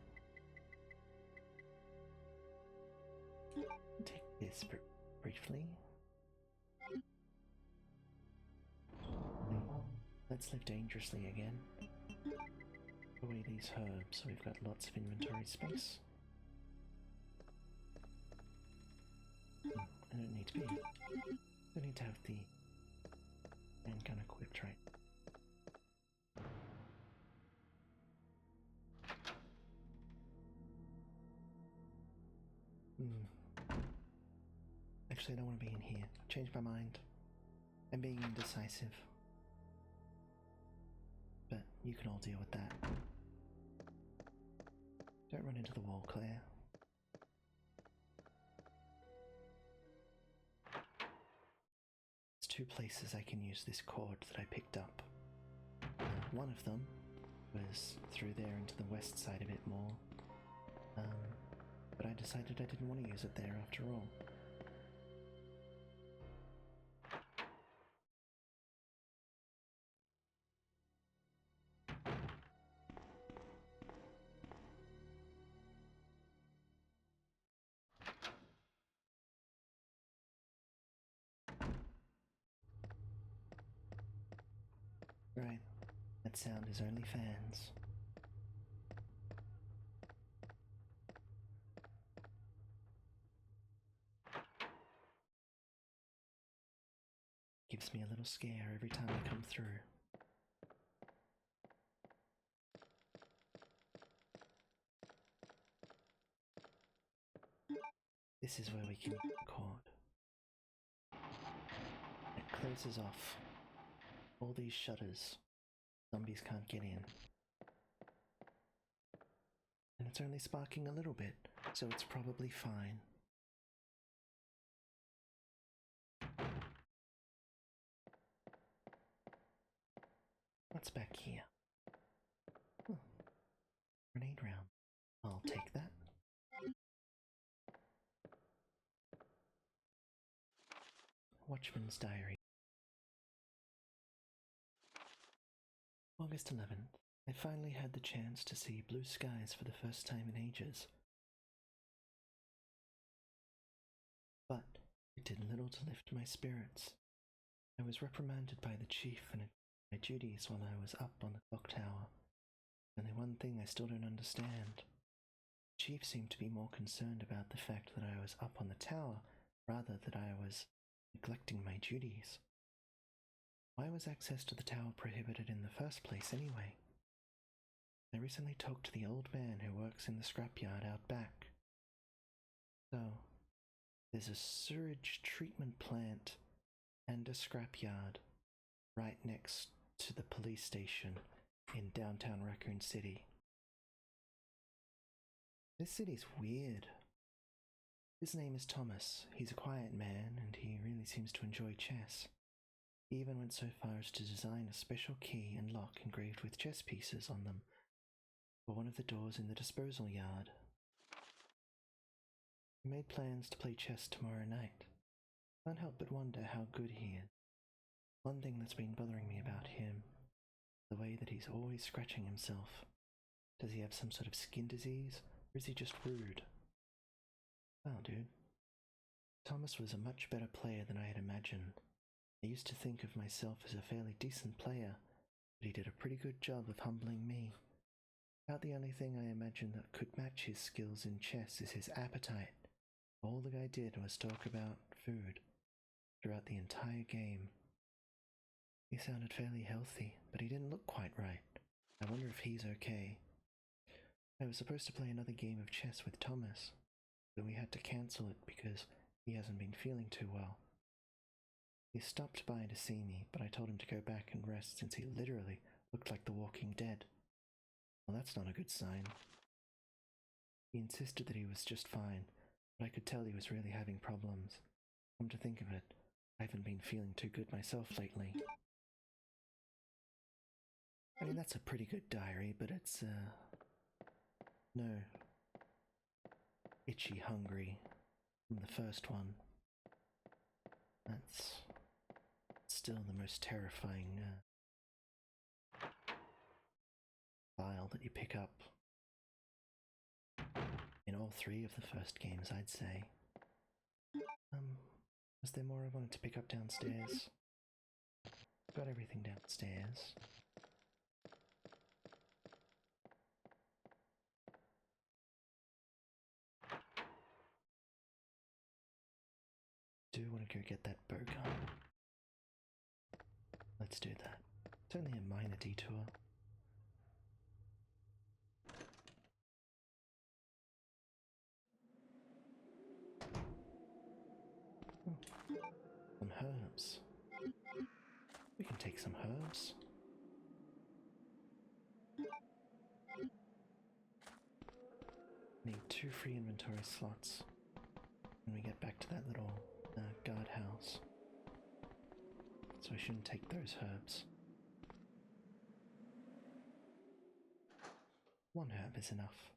Take this briefly. Let's live dangerously again. Put away these herbs so we've got lots of inventory space. I don't need to be. I need to have the handgun equipped, right? Actually, I don't want to be in here. Changed my mind. I'm being indecisive. But you can all deal with that. Don't run into the wall, Claire. There's two places I can use this cord that I picked up. One of them was through there into the west side a bit more. But I decided I didn't want to use it there after all. Right, that sound is only fans. Gives me a little scare every time I come through. This is where we can record. It closes off all these shutters. Zombies can't get in. And it's only sparking a little bit, so it's probably fine. What's back here? Oh, grenade round. I'll take that. Watchman's Diary. August 11th. I finally had the chance to see blue skies for the first time in ages. But it did little to lift my spirits. I was reprimanded by the chief for my duties while I was up on the clock tower. And the one thing I still don't understand. The chief seemed to be more concerned about the fact that I was up on the tower rather than I was neglecting my duties. Why was access to the tower prohibited in the first place anyway? I recently talked to the old man who works in the scrapyard out back. So, there's a sewage treatment plant and a scrapyard right next to the police station in downtown Raccoon City. This city's weird. His name is Thomas. He's a quiet man and he really seems to enjoy chess. He even went so far as to design a special key and lock engraved with chess pieces on them for one of the doors in the disposal yard. He made plans to play chess tomorrow night. Can't help but wonder how good he is. One thing that's been bothering me about him, the way that he's always scratching himself. Does he have some sort of skin disease, or is he just rude? Wow, dude. Thomas was a much better player than I had imagined. I used to think of myself as a fairly decent player, but he did a pretty good job of humbling me. About the only thing I imagine that could match his skills in chess is his appetite. All the guy did was talk about food throughout the entire game. He sounded fairly healthy, but he didn't look quite right. I wonder if he's okay. I was supposed to play another game of chess with Thomas, but we had to cancel it because he hasn't been feeling too well. He stopped by to see me, but I told him to go back and rest since he literally looked like the Walking Dead. Well, that's not a good sign. He insisted that he was just fine, but I could tell he was really having problems. Come to think of it, I haven't been feeling too good myself lately. I mean, that's a pretty good diary, but it's, no. itchy hungry from the first one. That's still the most terrifying file that you pick up in all three of the first games, I'd say. Was there more I wanted to pick up downstairs? Got everything downstairs. Do want to go get that bow gun. Let's do that. It's only a minor detour. Some herbs. We can take some herbs. Need 2 free inventory slots when we get back to that little guardhouse. So I shouldn't take those herbs. 1 herb is enough.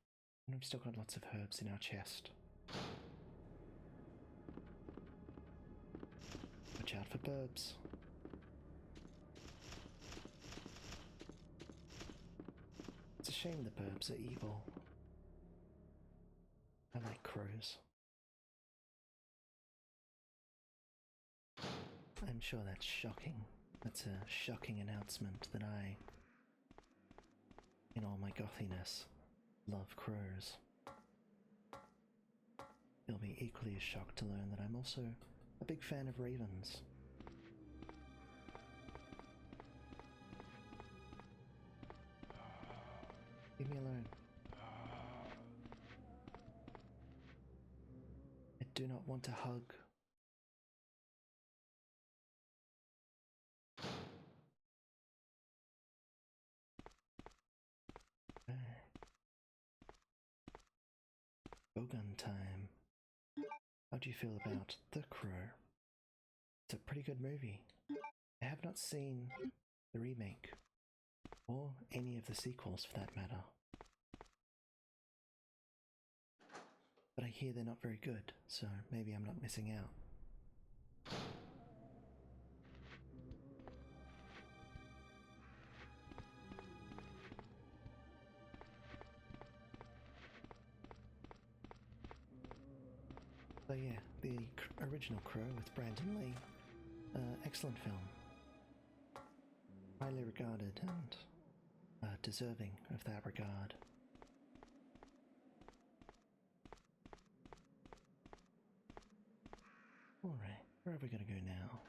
And we've still got lots of herbs in our chest. Watch out for burbs. It's a shame the burbs are evil. I like crows. I'm sure that's shocking. That's a shocking announcement that I, in all my gothiness, love crows. You'll be equally as shocked to learn that I'm also a big fan of ravens. Leave me alone. I do not want to hug. Bowgun time. How do you feel about The Crow? It's a pretty good movie. I have not seen the remake, or any of the sequels for that matter. But I hear they're not very good, so maybe I'm not missing out. So yeah, the original Crow with Brandon Lee, excellent film. Highly regarded and deserving of that regard. Alright, where are we going to go now?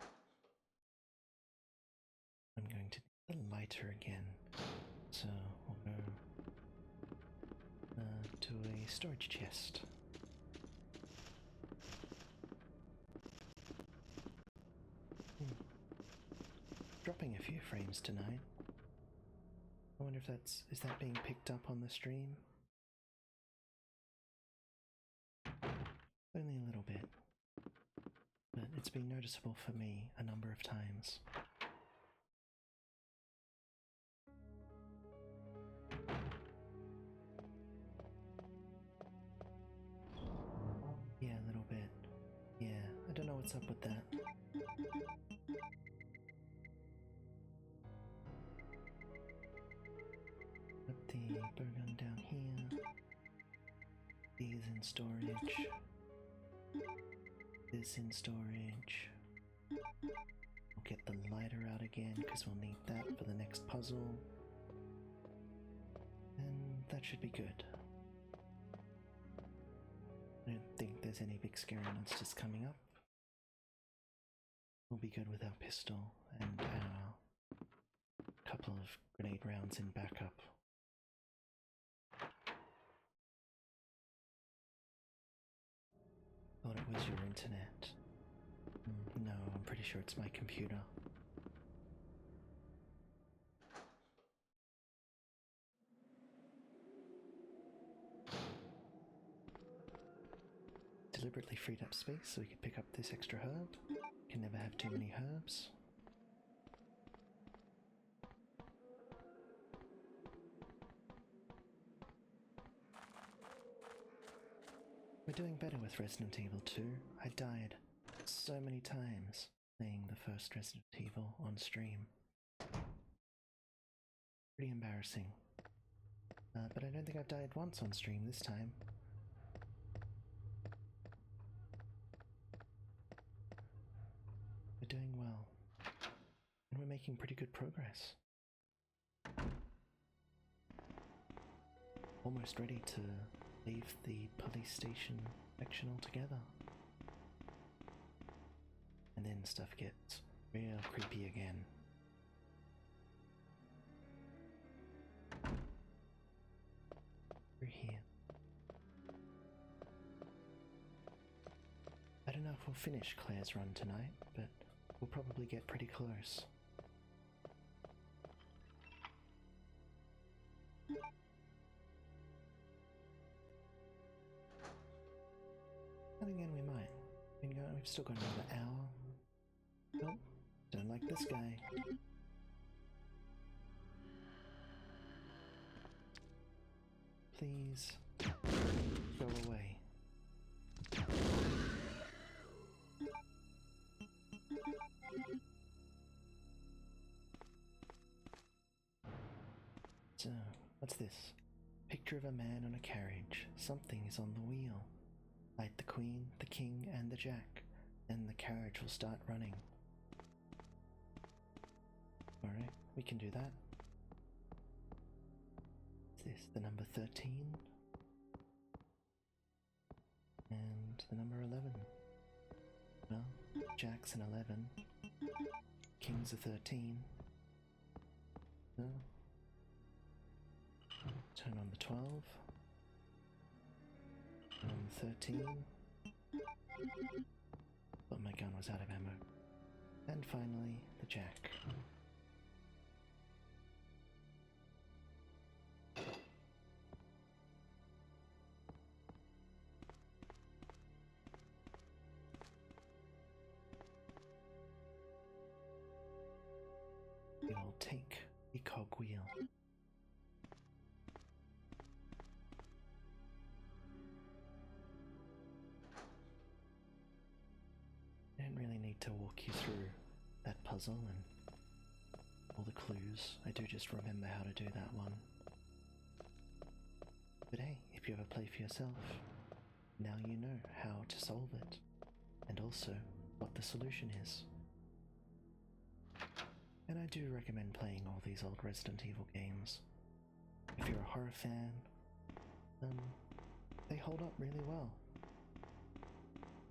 I'm going to need the lighter again, so we'll go to a storage chest. Dropping a few frames tonight. I wonder if is that being picked up on the stream? Only a little bit, but it's been noticeable for me a number of times. Yeah, a little bit. Yeah, I don't know what's up with that. Put the bowgun down here. These in storage. This in storage. We'll get the lighter out again because we'll need that for the next puzzle. And that should be good. I don't think there's any big scary monsters coming up. We'll be good with our pistol and our couple of grenade rounds in backup. Thought it was your internet. No, I'm pretty sure it's my computer. Deliberately freed up space so we could pick up this extra herb. Can never have too many herbs. We're doing better with Resident Evil 2. I died so many times playing the first Resident Evil on stream. Pretty embarrassing. But I don't think I've died once on stream this time. We're doing well. And we're making pretty good progress. Almost ready to leave the police station section altogether. And then stuff gets real creepy again. Through here. I don't know if we'll finish Claire's run tonight, but we'll probably get pretty close. And again, we might. We've still got another hour. Nope, don't like this guy. Please go away. So, what's this? Picture of a man on a carriage. Something is on the wheel. Light the Queen, the King, and the Jack. Then the carriage will start running. Alright, we can do that. What's this? The number 13? And the number 11. Well, Jack's an 11. King's a 13. No. Turn on the 12. Turn on the 13. But my gun was out of ammo. And finally, the Jack. We will take the cogwheel. I don't really need to walk you through that puzzle and all the clues. I do just remember how to do that one. But hey, if you ever play for yourself, now you know how to solve it, and also what the solution is. And I do recommend playing all these old Resident Evil games. If you're a horror fan, they hold up really well.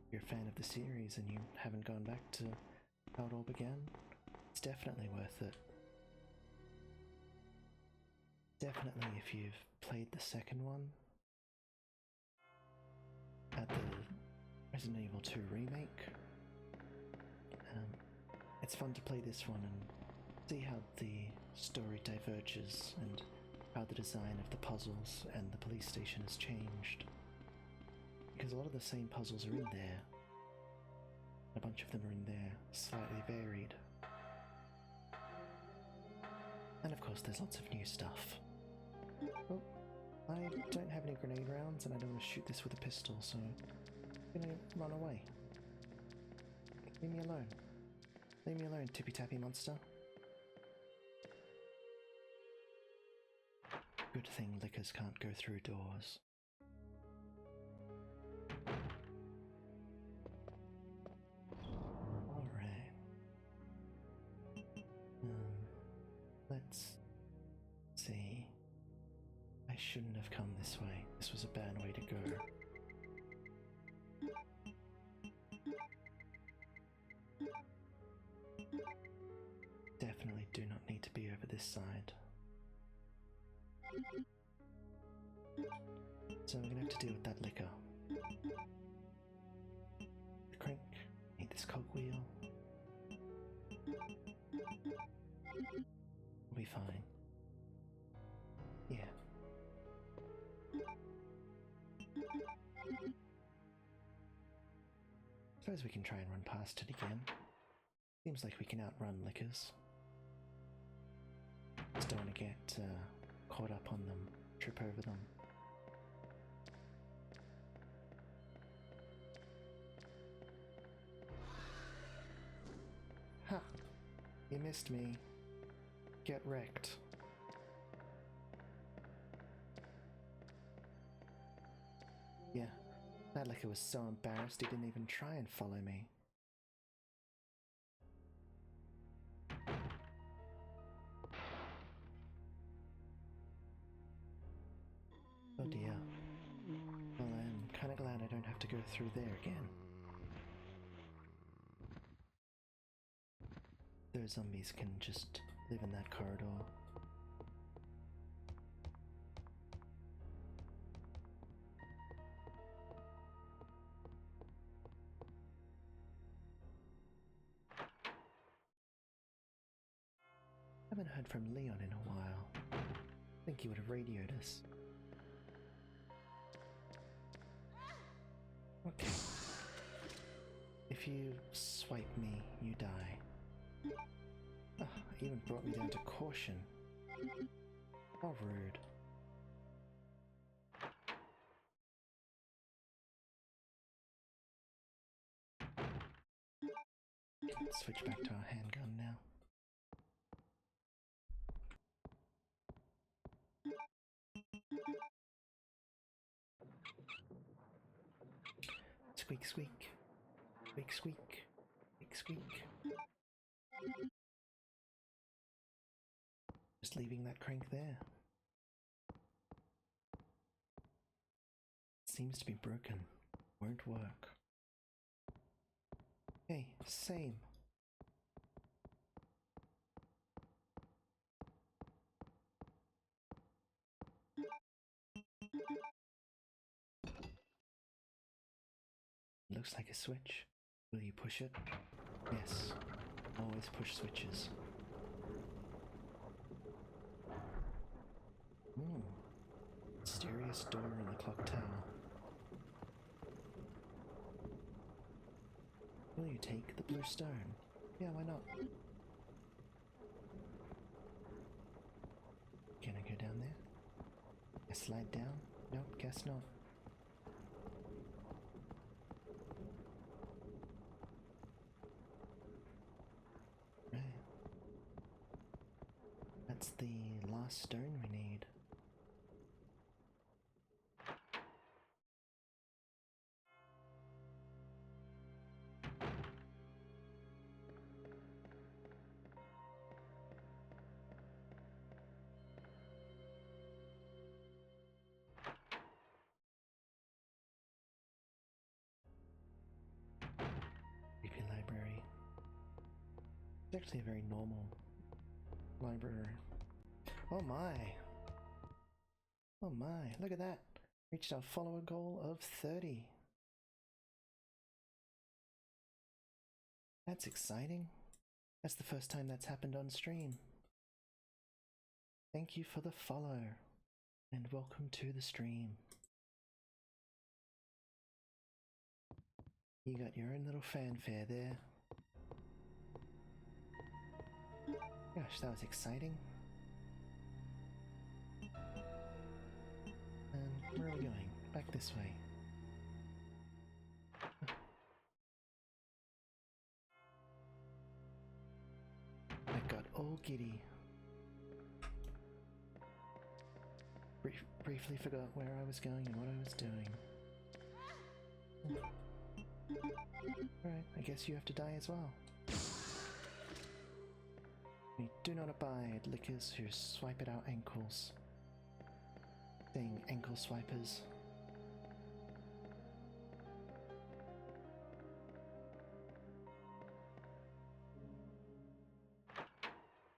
If you're a fan of the series and you haven't gone back to how it all began, it's definitely worth it. Definitely if you've played the second one, at the Resident Evil 2 remake, it's fun to play this one and see how the story diverges and how the design of the puzzles and the police station has changed. Because a lot of the same puzzles are in there. A bunch of them are in there, slightly varied. And of course there's lots of new stuff. Oh, I don't have any grenade rounds and I don't want to shoot this with a pistol, so I'm gonna run away. Leave me alone. Leave me alone, tippy-tappy monster. Good thing lickers can't go through doors. Alright. Let's see. I shouldn't have come this way. This was a bad way to go. Definitely do not need to be over this side. So we're gonna have to deal with that liquor. The crank, need this cogwheel. We'll be fine. Yeah. Suppose we can try and run past it again. Seems like we can outrun lickers. Just don't want to get caught up on them, trip over them. missed me. Get wrecked. Yeah, that licker was so embarrassed he didn't even try and follow me. Oh dear. Well, I'm kinda glad I don't have to go through there again. Those zombies can just live in that corridor. Haven't heard from Leon in a while. I think he would have radioed us. Okay. If you swipe me, you die. Oh, even brought me down to caution. How rude. Let's switch back to our handgun now. Squeak, squeak. Squeak, squeak. Squeak, squeak. Just leaving that crank there. Seems to be broken. Won't work. Hey, same. Looks like a switch. Will you push it? Yes. Always push switches. Mysterious door in the clock tower. Will you take the blue stone? Yeah, why not? Can I go down there? I slide down? Nope, guess not. Right. That's the last stone we need. Creepy library. It's actually a very normal library. Oh my! Oh my, look at that! Reached our follower goal of 30. That's exciting. That's the first time that's happened on stream. Thank you for the follow, and welcome to the stream. You got your own little fanfare there. Gosh, that was exciting. And where are we going? Back this way. I got all giddy. Briefly forgot where I was going and what I was doing. Alright, I guess you have to die as well. We do not abide lickers who swipe at our ankles. Dang ankle swipers.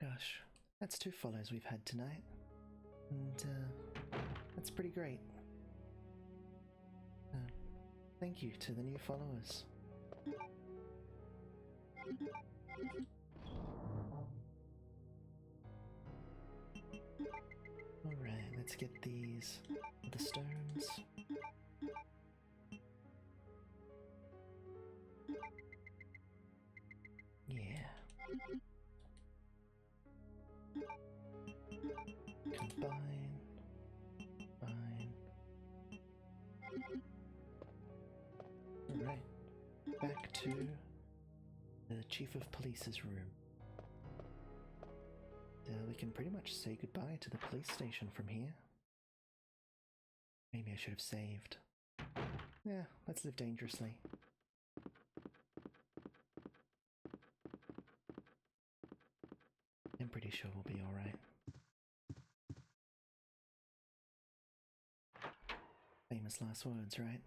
Gosh, that's 2 follows we've had tonight. And, that's pretty great. Thank you to the new followers. Alright, let's get these other stones. Yeah. Combine. Fine. Alright. Back to the Chief of Police's room. we can pretty much say goodbye to the police station from here. Maybe I should have saved. Yeah, let's live dangerously. I'm pretty sure we'll be alright. Famous last words, right?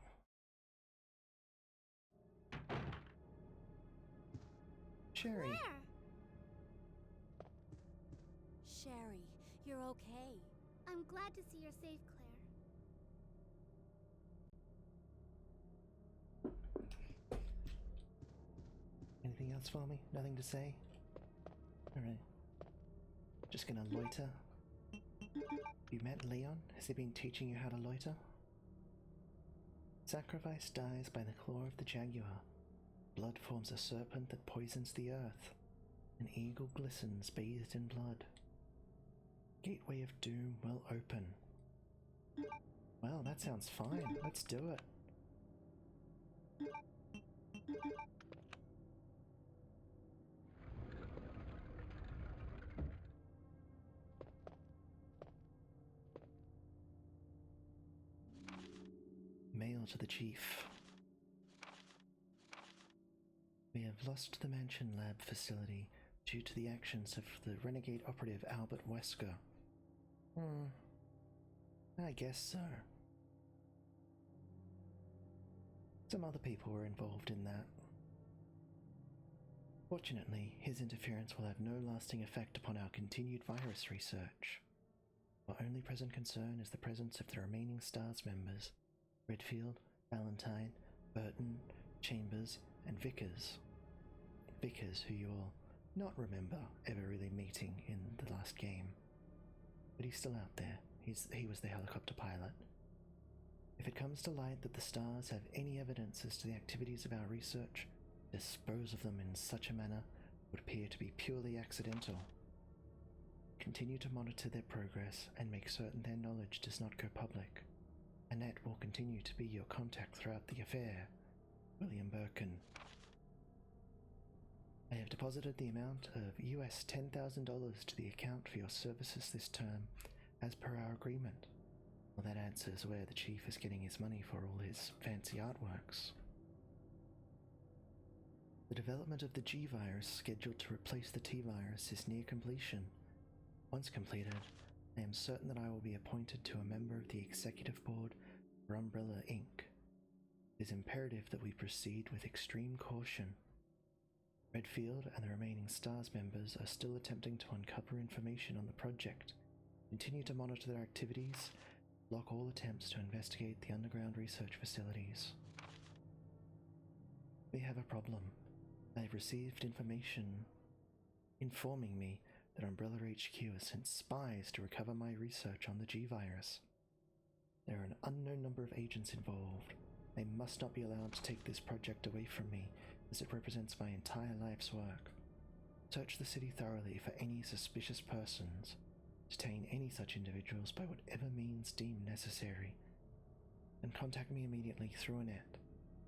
Sherry! Claire! Sherry, you're okay. I'm glad to see you're safe, Claire. Anything else for me? Nothing to say? Alright. Just gonna loiter. You met Leon? Has he been teaching you how to loiter? Sacrifice dies by the claw of the jaguar. Blood forms a serpent that poisons the earth. An eagle glistens bathed in blood. Gateway of doom will open. Well, that sounds fine. Let's do it. Mail to the chief. We have lost the Mansion Lab facility due to the actions of the renegade operative Albert Wesker. I guess so. Some other people were involved in that. Fortunately, his interference will have no lasting effect upon our continued virus research. Our only present concern is the presence of the remaining STARS members, Redfield, Valentine, Burton, Chambers, and Vickers. Vickers, who you'll not remember ever really meeting in the last game. But he's still out there. He was the helicopter pilot. If it comes to light that the STARS have any evidence as to the activities of our research, dispose of them in such a manner would appear to be purely accidental. Continue to monitor their progress and make certain their knowledge does not go public. Annette will continue to be your contact throughout the affair. William Birkin. I have deposited the amount of US $10,000 to the account for your services this term, as per our agreement. Well, that answers where the chief is getting his money for all his fancy artworks. The development of the G-Virus scheduled to replace the T-Virus is near completion. Once completed, I am certain that I will be appointed to a member of the executive board for Umbrella Inc. It is imperative that we proceed with extreme caution. Redfield and the remaining STARS members are still attempting to uncover information on the project. Continue to monitor their activities, block all attempts to investigate the underground research facilities. We have a problem. I have received information informing me that Umbrella HQ has sent spies to recover my research on the G-Virus. There are an unknown number of agents involved. They must not be allowed to take this project away from me, as it represents my entire life's work. Search the city thoroughly for any suspicious persons. Detain any such individuals by whatever means deemed necessary. And contact me immediately through Annette.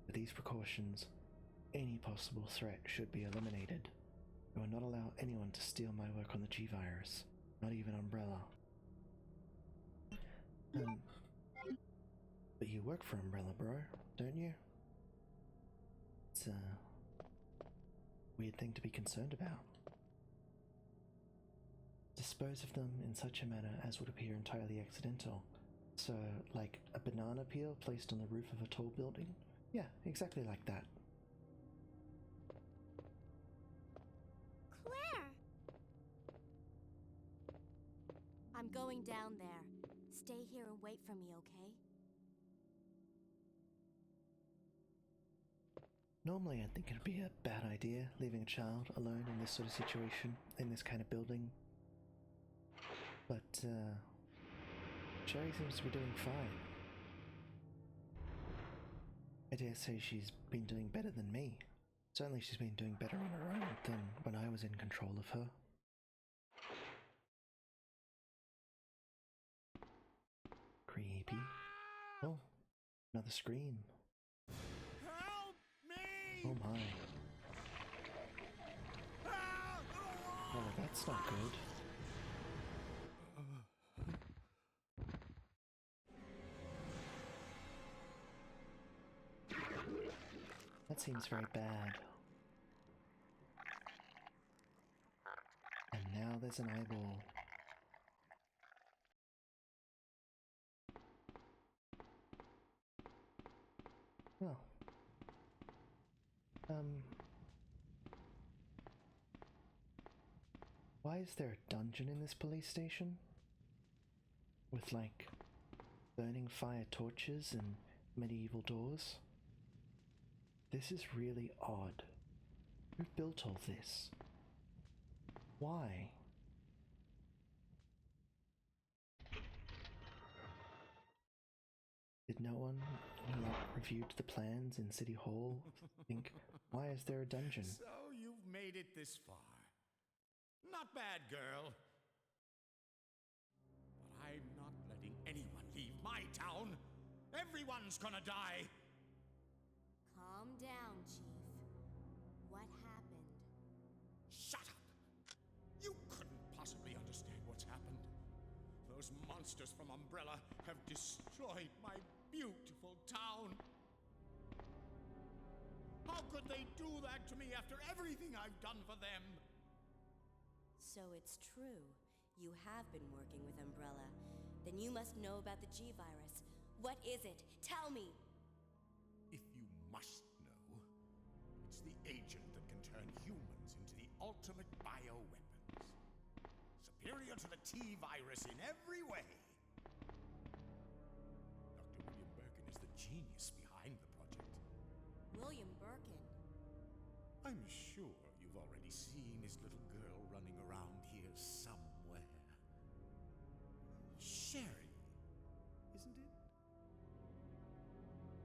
With these precautions, any possible threat should be eliminated. I will not allow anyone to steal my work on the G-Virus, not even Umbrella. But you work for Umbrella, bro, don't you? It's a weird thing to be concerned about. Dispose of them in such a manner as would appear entirely accidental. So, like a banana peel placed on the roof of a tall building? Yeah, exactly like that. Claire! I'm going down there. Stay here and wait for me, okay? Normally I'd think it'd be a bad idea leaving a child alone in this sort of situation, in this kind of building. But, Sherry seems to be doing fine. I dare say she's been doing better than me. Certainly she's been doing better on her own than when I was in control of her. Creepy. Oh, another scream. Help me! Oh my. Oh, that's not good. that seems very bad. And now there's an eyeball. Well. Why is there a dungeon in this police station? With, like, burning fire torches and medieval doors? This is really odd. Who built all this? Why? Did no one who reviewed the plans in City Hall think, why is there a dungeon? So you've made it this far. Not bad, girl. But I'm not letting anyone leave my town. Everyone's gonna die. Calm down, Chief. What happened? Shut up! You couldn't possibly understand what's happened. Those monsters from Umbrella have destroyed my beautiful town. How could they do that to me after everything I've done for them? So it's true. You have been working with Umbrella. Then you must know about the G-Virus. What is it? Tell me! If you must know, it's the agent that can turn humans into the ultimate bioweapons. Superior to the T-Virus in every way. Dr. William Birkin is the genius behind the project. William Birkin. I'm sure you've already seen his little girl running around here somewhere. Sherry, isn't it?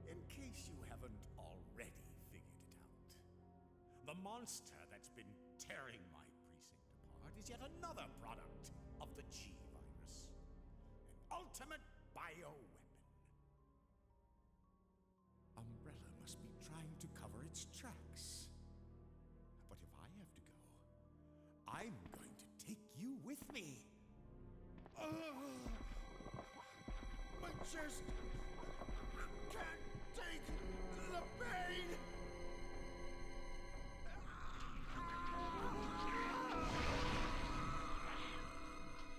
In case you haven't already figured it out, the monster that's been tearing my precinct apart is yet another product of the G-Virus. An ultimate bioweapon. Umbrella must be trying to cover its tracks. But if I have to go, I'm going to take you with me. My chest can't take the pain.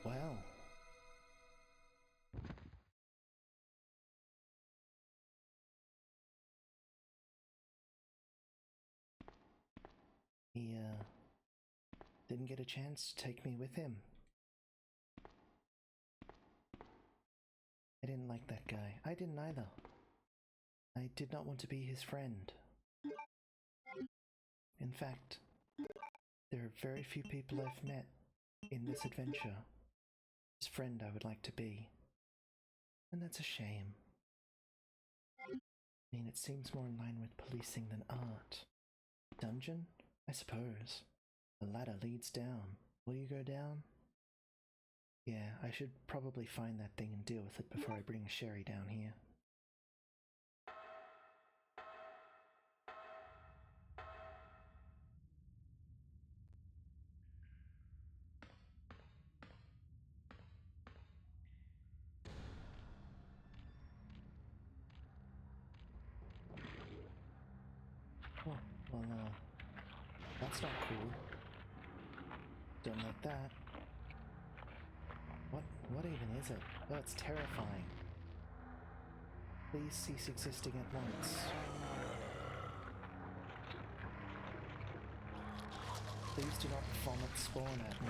Well. He, didn't get a chance to take me with him. I didn't like that guy. I didn't either. I did not want to be his friend. In fact, there are very few people I've met in this adventure whose friend I would like to be. And that's a shame. I mean, it seems more in line with policing than art. Dungeon? I suppose. The ladder leads down. Will you go down? Yeah, I should probably find that thing and deal with it before I bring Sherry down here. Oh, well, that's not cool. Don't like that. What even is it? Oh, it's terrifying. Please cease existing at once. Please do not vomit spawn at me.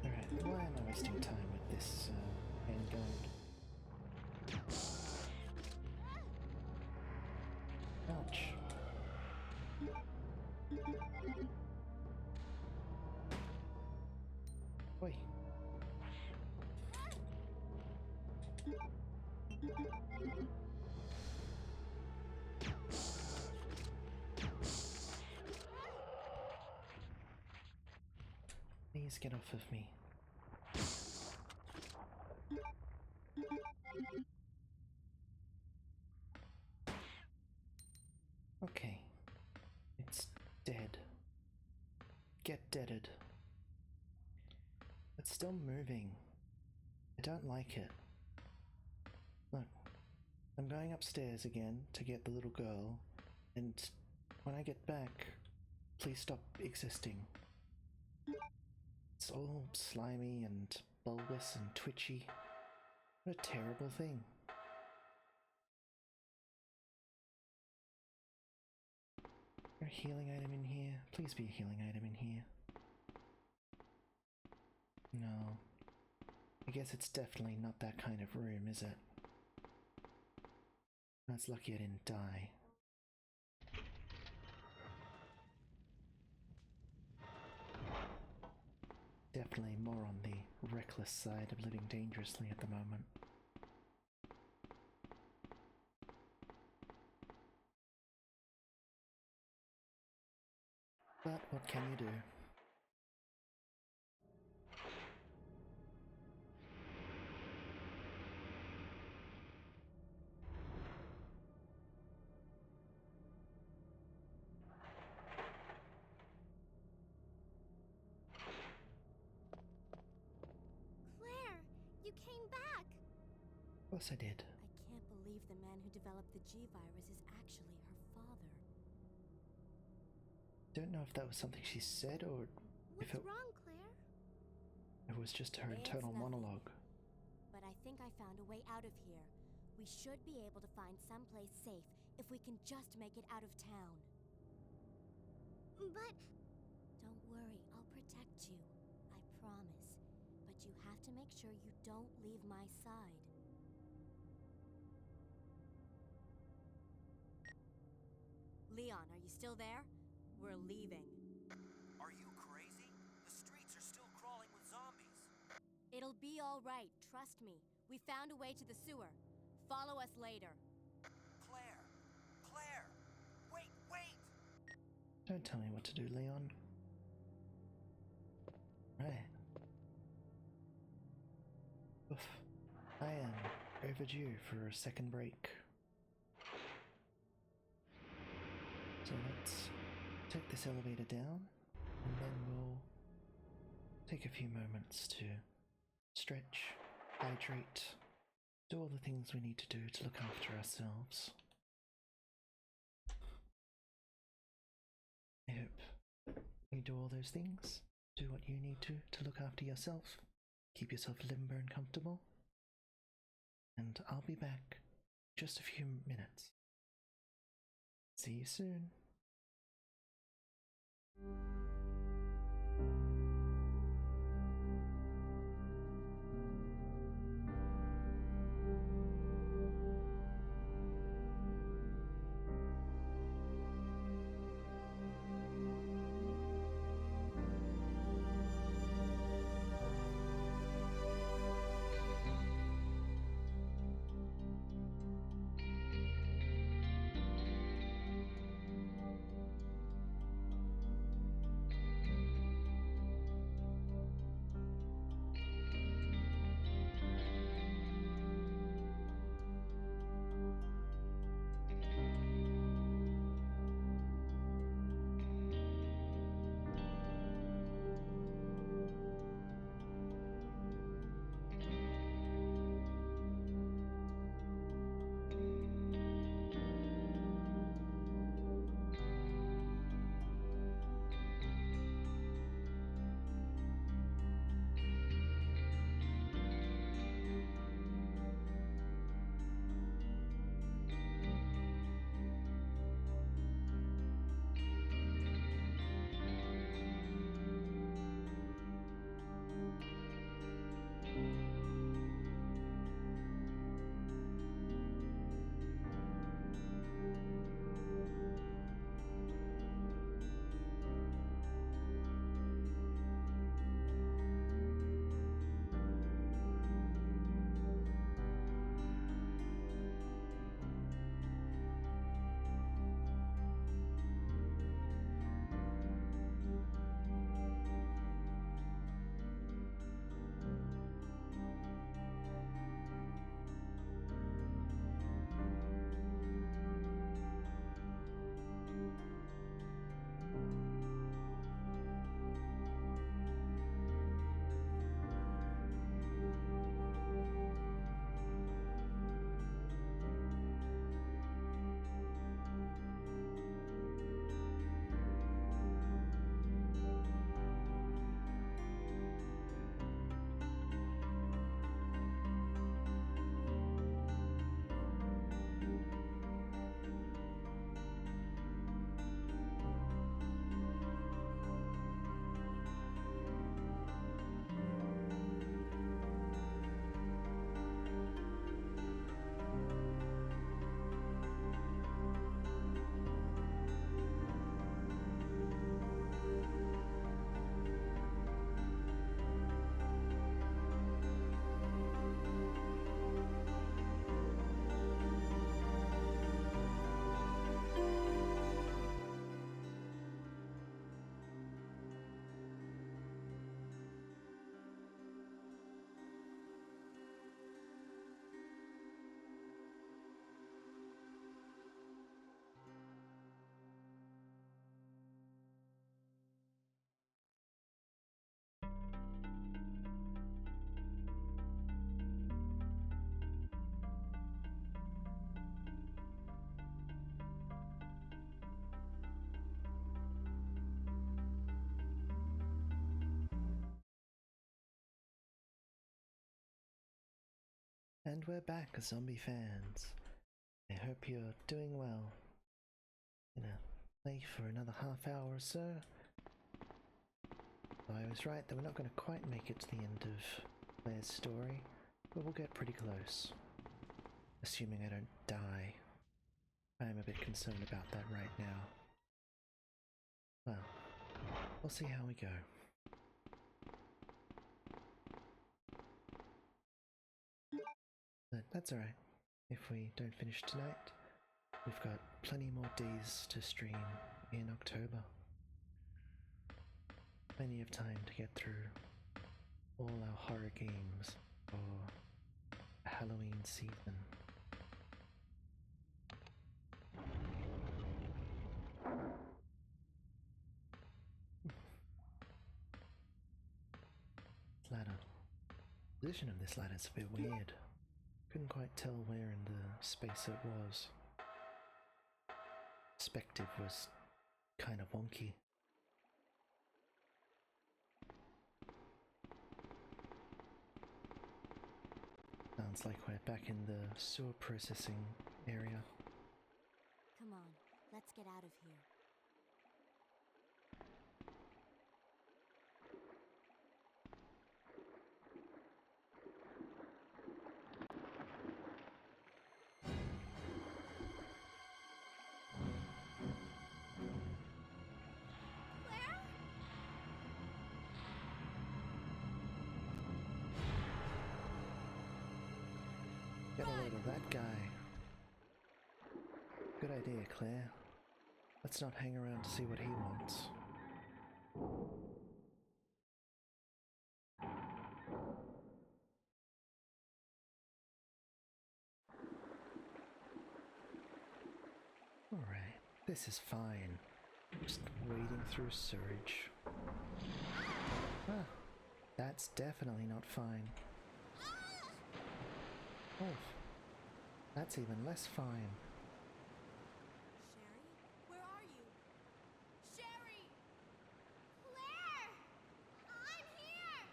Alright, why am I wasting time with this handgun? Ouch. Oi. Please get off of me. Okay. It's dead. Get deaded. It's still moving. I don't like it. Look, I'm going upstairs again to get the little girl, and when I get back, please stop existing. It's all slimy and bulbous and twitchy. What a terrible thing. Is there a healing item in here? Please be a healing item in here. No. I guess it's definitely not that kind of room, is it? That's lucky I didn't die. Definitely more on the reckless side of living dangerously at the moment. But what can you do? Claire, you came back! Of course I did. I can't believe the man who developed the G virus is actually her father. Don't know if that was something she said or What's if it wrong, Claire? was just her It's internal nothing. monologue. But I think I found a way out of here. We should be able to find someplace safe if we can just make it out of town. But Don't worry, I'll protect you. I promise. But you have to make sure you don't leave my side. Leon, are you still there? We're leaving. Are you crazy? The streets are still crawling with zombies. It'll be all right, trust me. We found a way to the sewer. Follow us later. Claire! Claire! Wait, wait! Don't tell me what to do, Leon. Right. Oof. I am overdue for a second break. So let's take this elevator down, and then we'll take a few moments to stretch, hydrate, do all the things we need to do to look after ourselves. I hope you do all those things, do what you need to look after yourself, keep yourself limber and comfortable, and I'll be back in just a few minutes. See you soon. And we're back, zombie fans. I hope you're doing well. Gonna play for another half hour or so. I was right that we're not gonna quite make it to the end of Claire's story, but we'll get pretty close. Assuming I don't die. I'm a bit concerned about that right now. Well, we'll see how we go. But that's alright. If we don't finish tonight, we've got plenty more days to stream in October. Plenty of time to get through all our horror games for the Halloween season. Ladder. The position of this ladder is a bit weird. Couldn't quite tell where in the space it was. Perspective was kind of wonky. Sounds like we're back in the sewer processing area. Come on, let's get out of here. Claire? Get a load of that guy. Good idea, Claire. Let's not hang around to see what he wants. Alright, this is fine. Just wading through sewage. Ah, that's definitely not fine. Oh, that's even less fine. Sherry, where are you? Sherry! Claire! I'm here!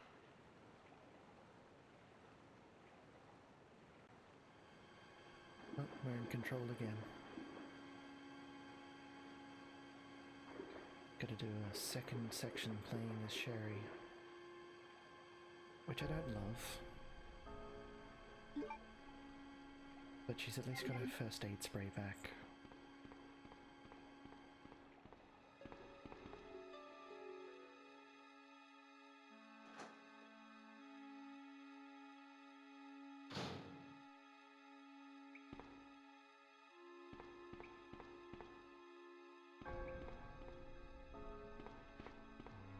Oh, we're in control again. Gotta do a second section playing as Sherry, which I don't love. But she's at least got her first aid spray back.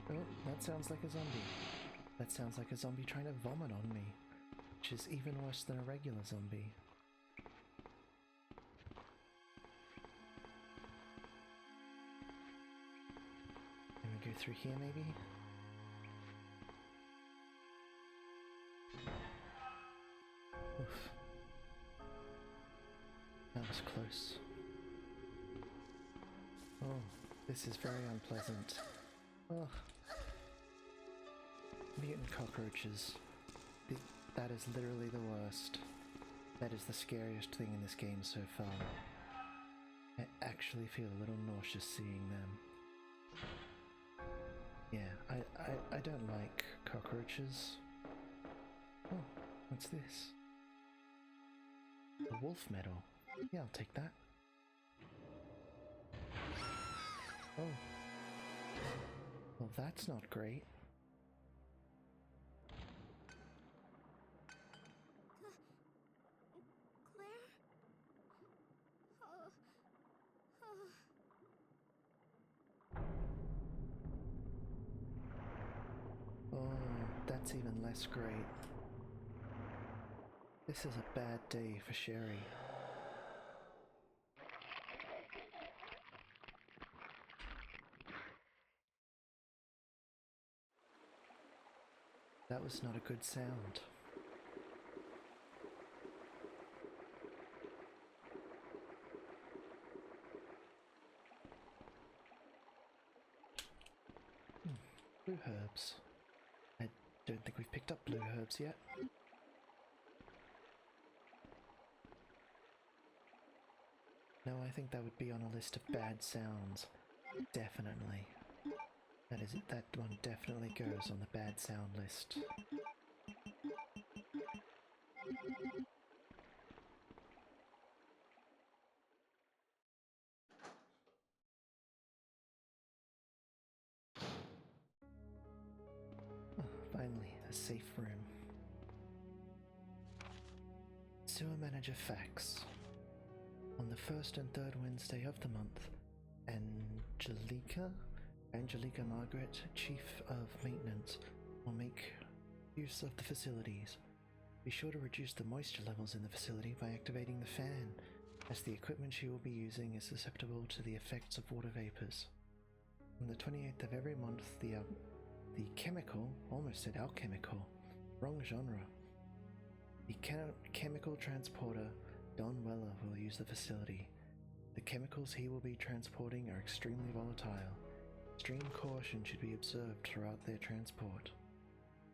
Oh, that sounds like a zombie. That sounds like a zombie trying to vomit on me, which is even worse than a regular zombie. Can we go through here maybe? Oof. That was close. Oh, this is very unpleasant. Oh. Mutant cockroaches. That is literally the worst. That is the scariest thing in this game so far. I actually feel a little nauseous seeing them. Yeah, I don't like cockroaches. Oh, what's this? A wolf medal. Yeah, I'll take that. Oh. Well, that's not great. Claire? Oh, that's even less great. This is a bad day for Sherry. That was not a good sound. Blue herbs. I don't think we've picked up blue herbs yet. No, I think that would be on a list of bad sounds. Definitely. That one definitely goes on the bad sound list. Oh, finally, a safe room. Sewer Manager Facts. On the first and third Wednesday of the month, Angelica Margaret, Chief of Maintenance, will make use of the facilities. Be sure to reduce the moisture levels in the facility by activating the fan, as the equipment she will be using is susceptible to the effects of water vapors. On the 28th of every month, the chemical, almost said alchemical, wrong genre. The chemical transporter, Don Weller, will use the facility. The chemicals he will be transporting are extremely volatile. Extreme caution should be observed throughout their transport.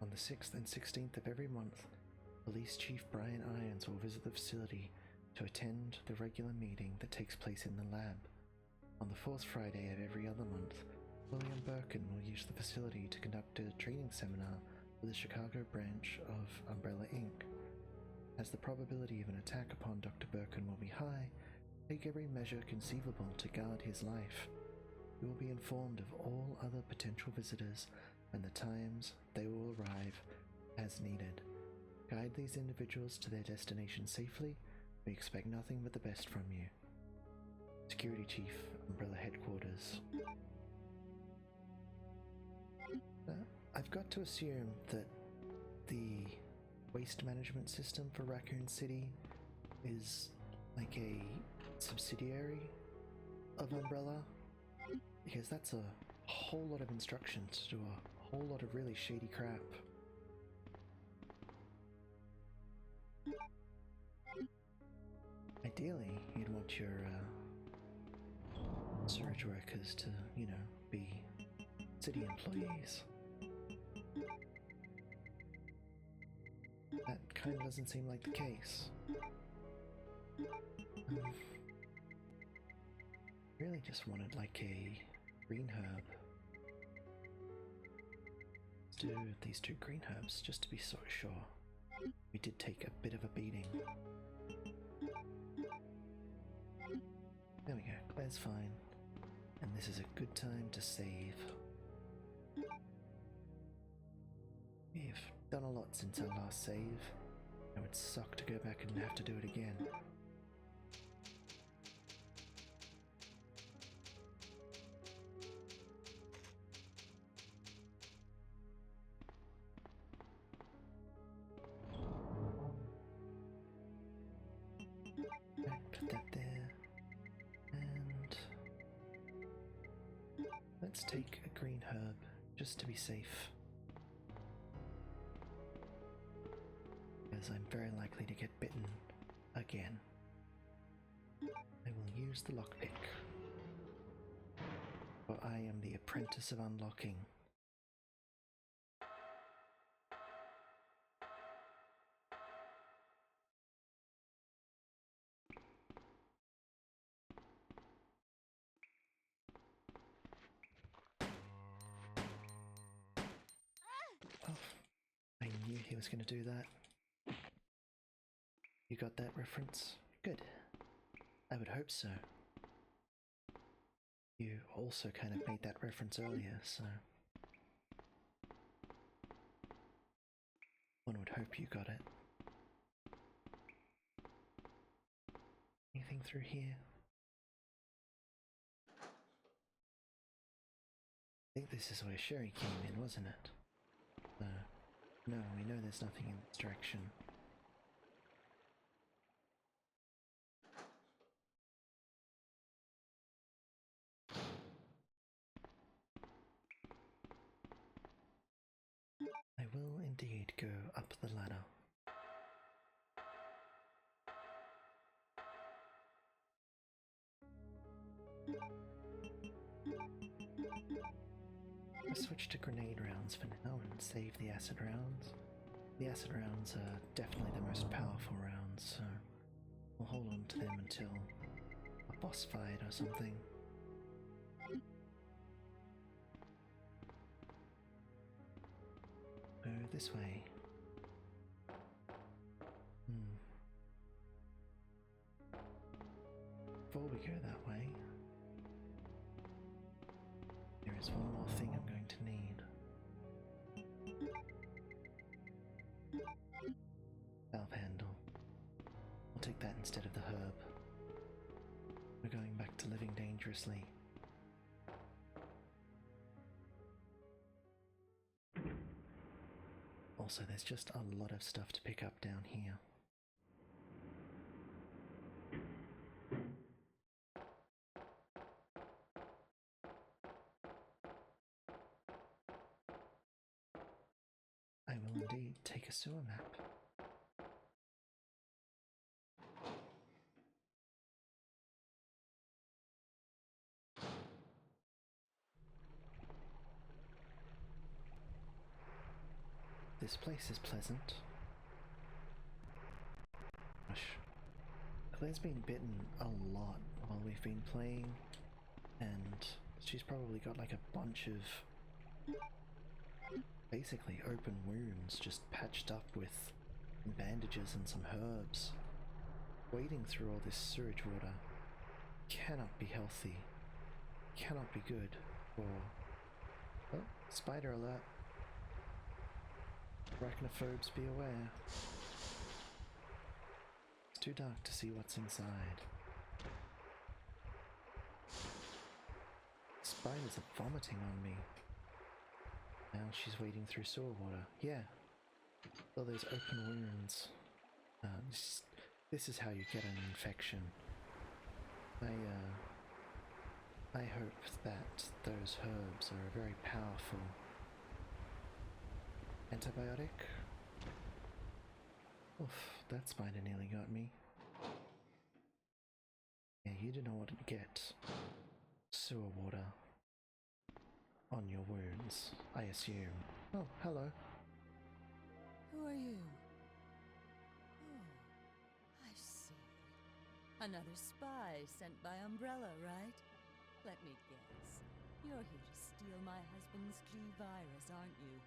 On the 6th and 16th of every month, Police Chief Brian Irons will visit the facility to attend the regular meeting that takes place in the lab. On the 4th Friday of every other month, William Birkin will use the facility to conduct a training seminar for the Chicago branch of Umbrella Inc. As the probability of an attack upon Dr. Birkin will be high, take every measure conceivable to guard his life. You will be informed of all other potential visitors and the times they will arrive as needed. Guide these individuals to their destination safely. We expect nothing but the best from you. Security Chief, Umbrella Headquarters. I've got to assume that the waste management system for Raccoon City is like a subsidiary of Umbrella, because that's a whole lot of instructions to do a whole lot of really shady crap. Ideally, you'd want your surge workers to, be city employees. That kind of doesn't seem like the case. Really just wanted like a green herb. Let's do these 2 green herbs just to be so sure. We did take a bit of a beating. There we go, Claire's fine. And this is a good time to save. We've done a lot since our last save. It would suck to go back and have to do it again. Right, put that there. And let's take a green herb just to be safe. As I'm very likely to get bitten again. I will use the lockpick. For I am the apprentice of unlocking. Oh, I knew he was going to do that. You got that reference? Good. I would hope so. You also kind of made that reference earlier, so one would hope you got it. Anything through here? I think this is where Sherry came in, wasn't it? No, we know there's nothing in this direction. I will indeed go up the ladder. I'll switch to grenade rounds for now and save the acid rounds. The acid rounds are definitely the most powerful rounds, so we'll hold on to them until a boss fight or something. Go this way. Before we go that way, there is one more thing I'm going to need. Valve handle. I'll take that instead of the herb. We're going back to living dangerously. Also, there's just a lot of stuff to pick up down here. I will indeed take a sewer map. This place is pleasant. Gosh. Claire's been bitten a lot while we've been playing, and she's probably got like a bunch of basically open wounds just patched up with bandages and some herbs. Wading through all this sewage water cannot be healthy, cannot be good for... Oh, spider alert. Arachnophobes be aware. It's too dark to see what's inside. Spiders are vomiting on me. Now she's wading through sewer water. Yeah. All those open wounds. This is how you get an infection. I hope that those herbs are a very powerful antibiotic. Oof, that spider nearly got me. Yeah, you do not want to get sewer water on your wounds, I assume. Oh, hello. Who are you? Oh, I see. Another spy sent by Umbrella, right? Let me guess. You're here to steal my husband's G-virus, aren't you?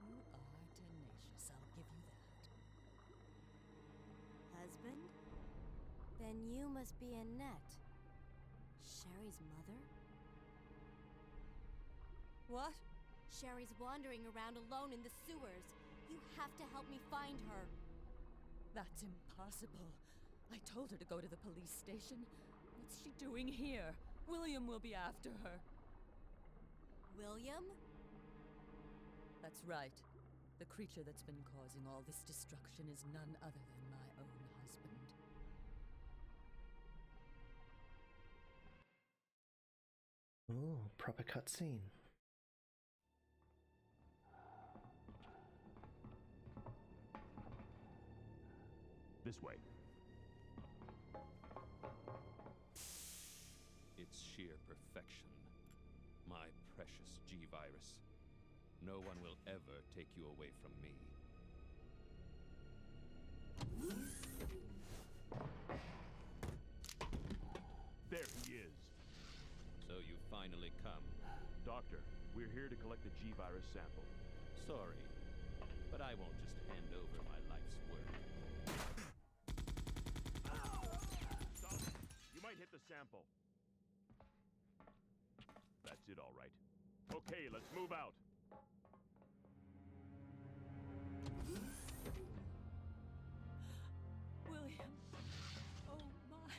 You are tenacious, I'll give you that. Husband? Then you must be Annette. Sherry's mother? What? Sherry's wandering around alone in the sewers. You have to help me find her. That's impossible. I told her to go to the police station. What's she doing here? William will be after her. William? That's right. The creature that's been causing all this destruction is none other than my own husband. Ooh, proper cutscene. This way. It's sheer perfection. My precious G-virus. No one will ever take you away from me. There he is. So you finally come. Doctor, we're here to collect the G-virus sample. Sorry, but I won't just hand over my life's work. Stop! You might hit the sample. That's it, all right. Okay, let's move out. William! Oh my!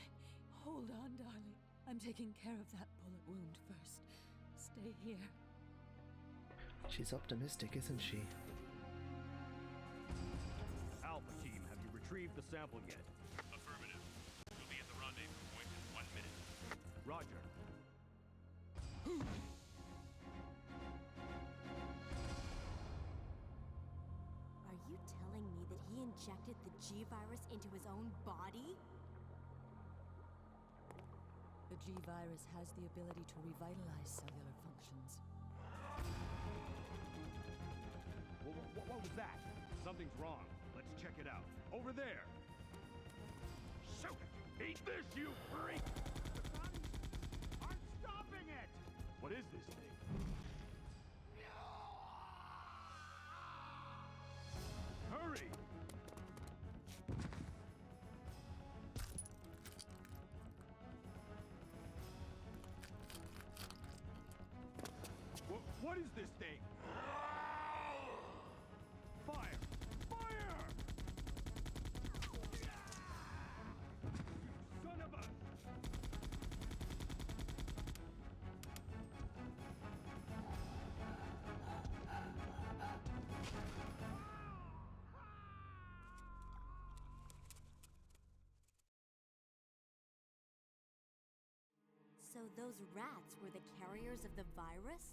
Hold on, darling. I'm taking care of that bullet wound first. Stay here. She's optimistic, isn't she? Alpha team, have you retrieved the sample yet? Affirmative. We'll be at the rendezvous point in 1 minute. Roger. Are you telling me that he injected the G-virus into his own body? The G-virus has the ability to revitalize cellular functions. What was that? Something's wrong. Let's check it out. Over there! Shoot! Eat this, you freak! I'm stopping it! What is this thing? Hurry! What is this thing? Fire! Fire! You son of a... So those rats were the carriers of the virus?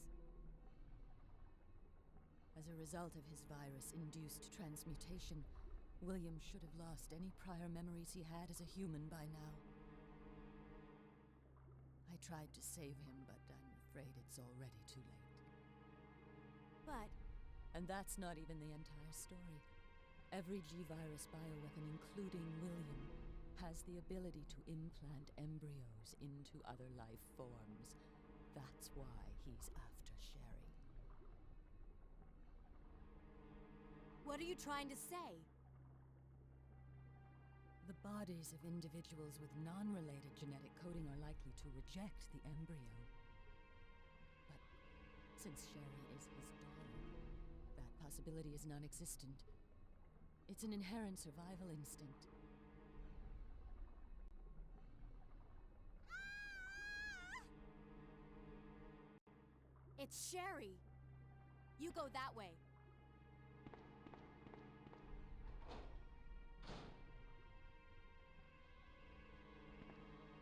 As a result of his virus-induced transmutation, William should have lost any prior memories he had as a human by now. I tried to save him, but I'm afraid it's already too late. But... And that's not even the entire story. Every G-virus bioweapon, including William, has the ability to implant embryos into other life forms. That's why he's after Sherry. what are you trying to say? The bodies of individuals with non-related genetic coding are likely to reject the embryo. But since Sherry is his daughter, that possibility is non-existent. It's an inherent survival instinct. It's Sherry! You go that way.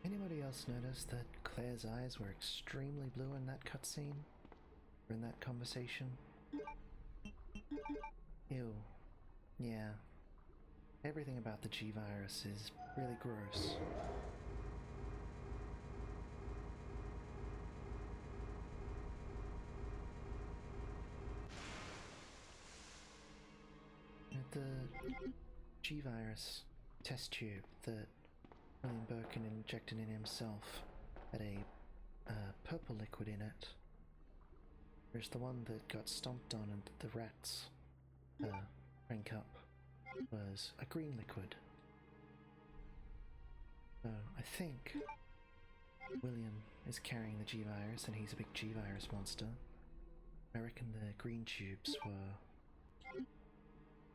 Anybody else notice that Claire's eyes were extremely blue in that cutscene? Or in that conversation? Ew. Yeah. Everything about the G-virus is really gross. The G-virus test tube that William Birkin injected in himself had a purple liquid in it, whereas the one that got stomped on and the rats drank up was a green liquid. So I think William is carrying the G-virus and he's a big G-virus monster. I reckon the green tubes were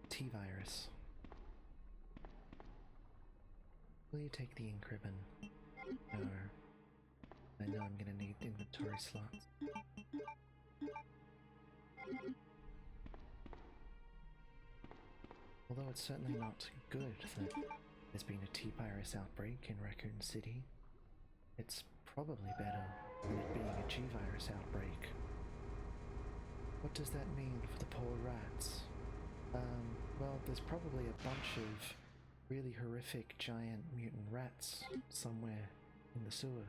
T-virus. Will you take the ink ribbon? No. I know I'm gonna need inventory slots. Although it's certainly not good that there's been a T-virus outbreak in Raccoon City, it's probably better than it being a G-virus outbreak. What does that mean for the poor rats? Well, there's probably a bunch of really horrific giant mutant rats somewhere in the sewer.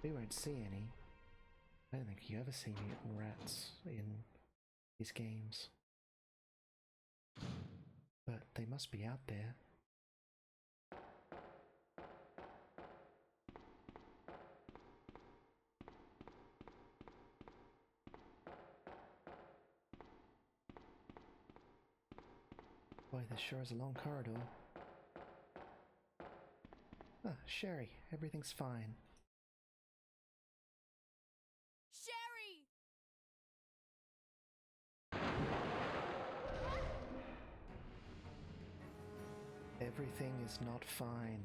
We won't see any. I don't think you ever see mutant rats in these games. But they must be out there. Boy, this sure is a long corridor. Ah, Sherry, everything's fine. Sherry! Everything is not fine.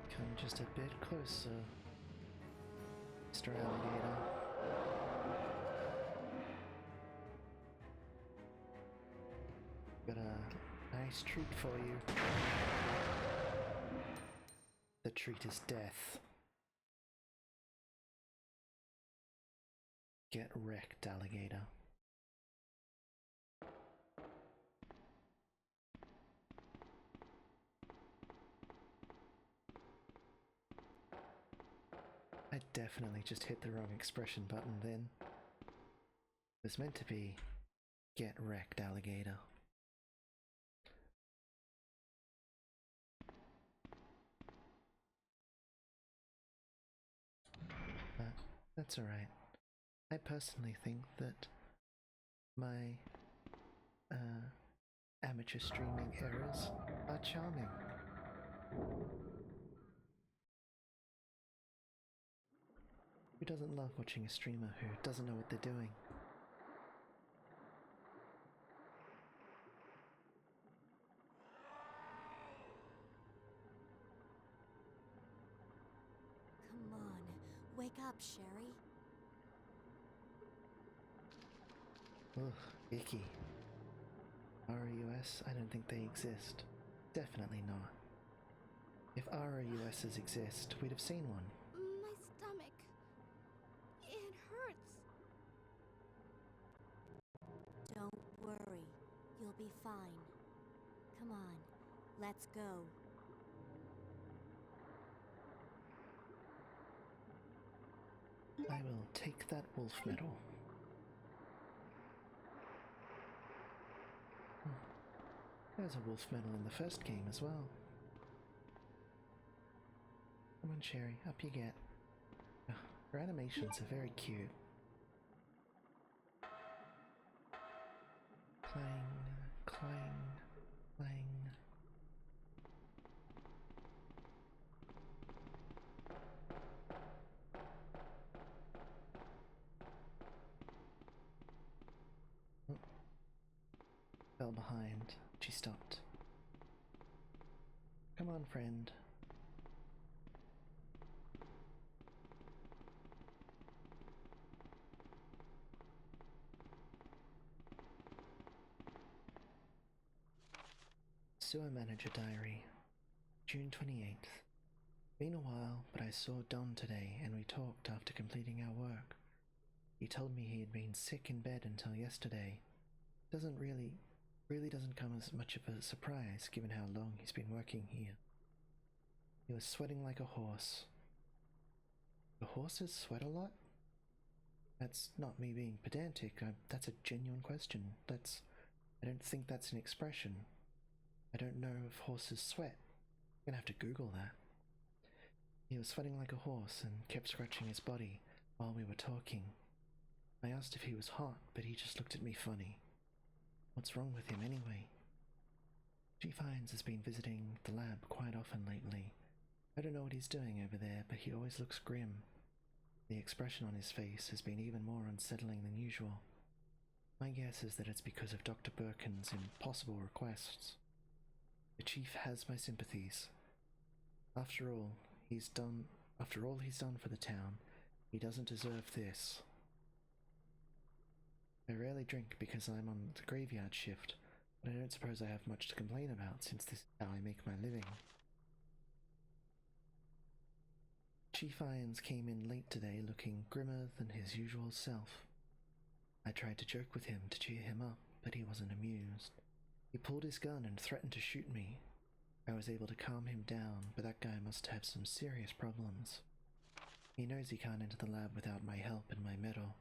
Come just a bit closer, Mr. Alligator. Got a nice treat for you. The treat is death. Get wrecked, alligator. definitely just hit the wrong expression button then. It was meant to be, get wrecked, alligator. But that's alright. I personally think that my amateur streaming errors are charming. Who doesn't love watching a streamer who doesn't know what they're doing? Come on, wake up, Sherry. Ugh, icky. ROUS, I don't think they exist. Definitely not. If ROUSs exist, we'd have seen one. My stomach. It hurts. Don't worry. You'll be fine. Come on, let's go. I will take that wolf medal. There's a wolf medal in the first game as well. Come on, Sherry, up you get. Her animations are very cute. Clang, clang, clang. Oh. Fell behind. She stopped. Come on, friend. Sewer Manager Diary, June 28th. Been a while, but I saw Don today and we talked after completing our work. He told me he had been sick in bed until yesterday. Really doesn't come as much of a surprise given how long he's been working here. He was sweating like a horse. Do horses sweat a lot? That's not me being pedantic, that's a genuine question. I don't think that's an expression. I don't know if horses sweat. I'm gonna have to Google that. He was sweating like a horse and kept scratching his body while we were talking. I asked if he was hot, but he just looked at me funny. What's wrong with him anyway? Chief Hines has been visiting the lab quite often lately. I don't know what he's doing over there, but he always looks grim. The expression on his face has been even more unsettling than usual. My guess is that it's because of Dr. Birkin's impossible requests. The chief has my sympathies. After all he's done for the town, he doesn't deserve this. I rarely drink because I'm on the graveyard shift, but I don't suppose I have much to complain about since this is how I make my living. Chief Irons came in late today looking grimmer than his usual self. I tried to joke with him to cheer him up, but he wasn't amused. He pulled his gun and threatened to shoot me. I was able to calm him down, but that guy must have some serious problems. He knows he can't enter the lab without my help and my medal.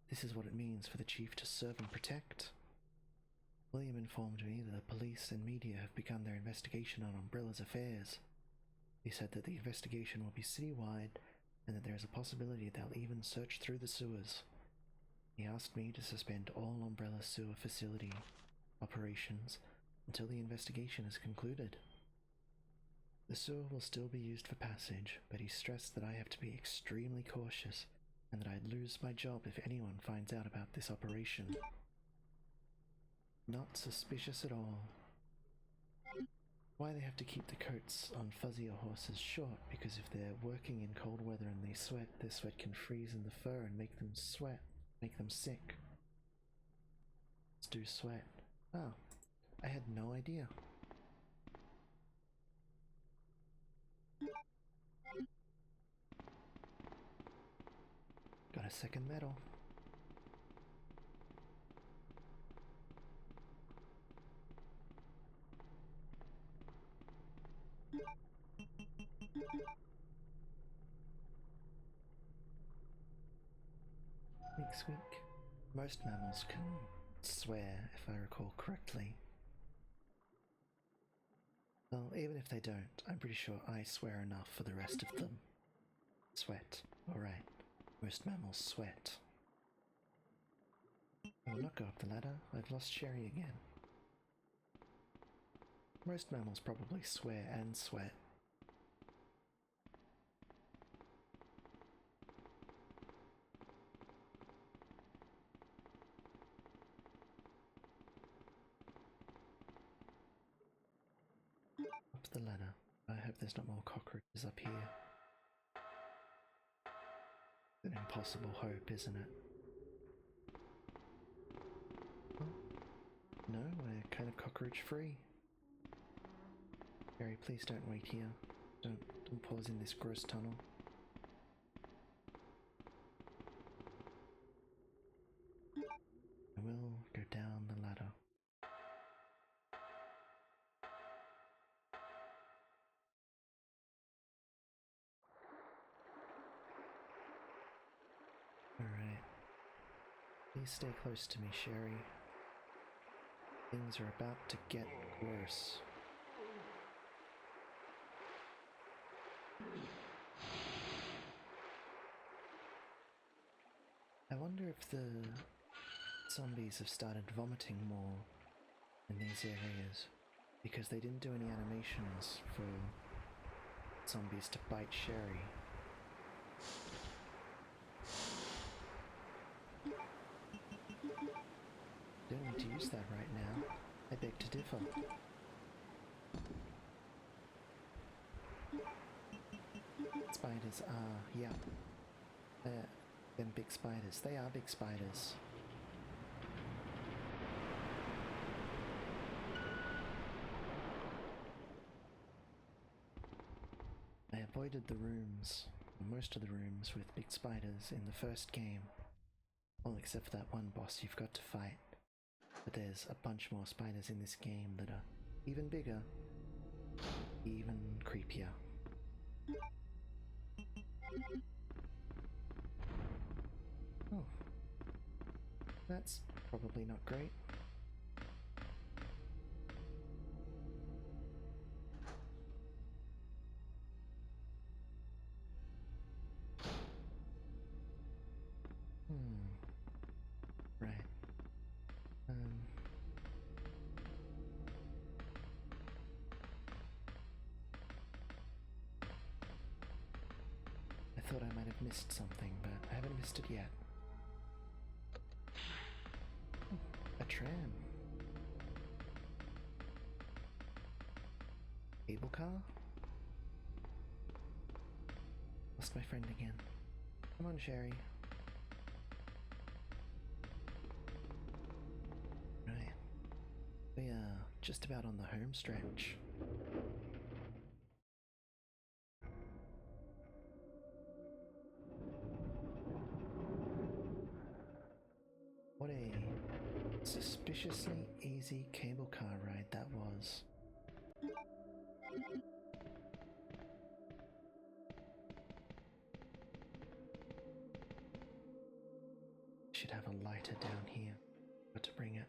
This is what it means for the chief to serve and protect. William informed me that the police and media have begun their investigation on Umbrella's affairs. He said that the investigation will be citywide and that there is a possibility they'll even search through the sewers. He asked me to suspend all Umbrella sewer facility operations until the investigation is concluded. The sewer will still be used for passage, but he stressed that I have to be extremely cautious and that I'd lose my job if anyone finds out about this operation. Not suspicious at all. Why they have to keep the coats on fuzzier horses short, because if they're working in cold weather and they sweat, their sweat can freeze in the fur and make them sick. Do sweat. Oh, I had no idea. Got a second medal. Squeak. Most mammals can swear, if I recall correctly. Well, even if they don't, I'm pretty sure I swear enough for the rest of them. Sweat. Alright. Most mammals sweat. I will not go up the ladder. I've lost Sherry again. Most mammals probably swear and sweat. Up the ladder. I hope there's not more cockroaches up here. An impossible hope, isn't it? Oh, no, we're kind of cockroach free. Gary, please don't wait here. Don't pause in this gross tunnel. I will go down the ladder. Alright. Please stay close to me, Sherry. Things are about to get worse. I wonder if the zombies have started vomiting more in these areas because they didn't do any animations for zombies to bite Sherry. Don't need to use that right now. I beg to differ. Spiders are, yeah. Them big spiders. They are big spiders. I avoided the rooms, most of the rooms with big spiders in the first game. Well, except for that one boss you've got to fight. But there's a bunch more spiders in this game that are even bigger, even creepier. Oh. That's probably not great. Right. I thought I might have missed something, but I haven't missed it yet. A tram. Cable car? Lost my friend again. Come on, Sherry. Right. We are just about on the home stretch. What a suspiciously easy cable car ride that was. Should have a lighter down here. Got to bring it.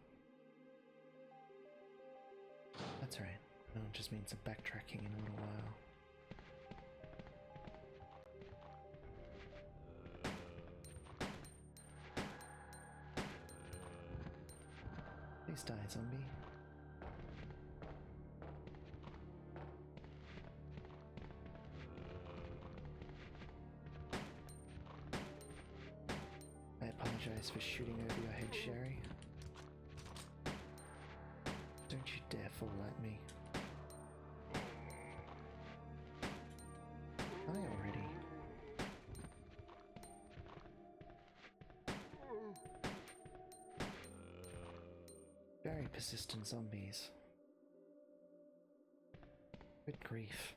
That's right. No, it just means some backtracking in a little while. Please die, zombie. I apologize for shooting over your head, Sherry. Don't you dare fall at me. Die already. Very persistent zombies. Good grief.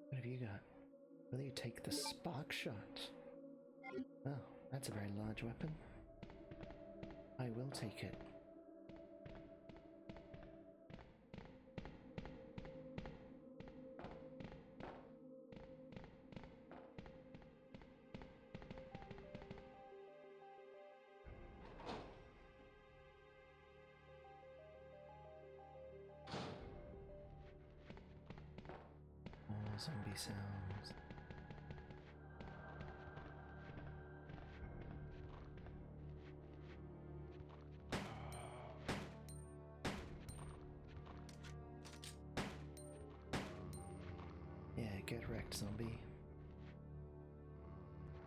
What have you got? Will you take the spark shot? Oh, that's a very large weapon. I will take it. zombie sounds. Yeah, get wrecked, zombie.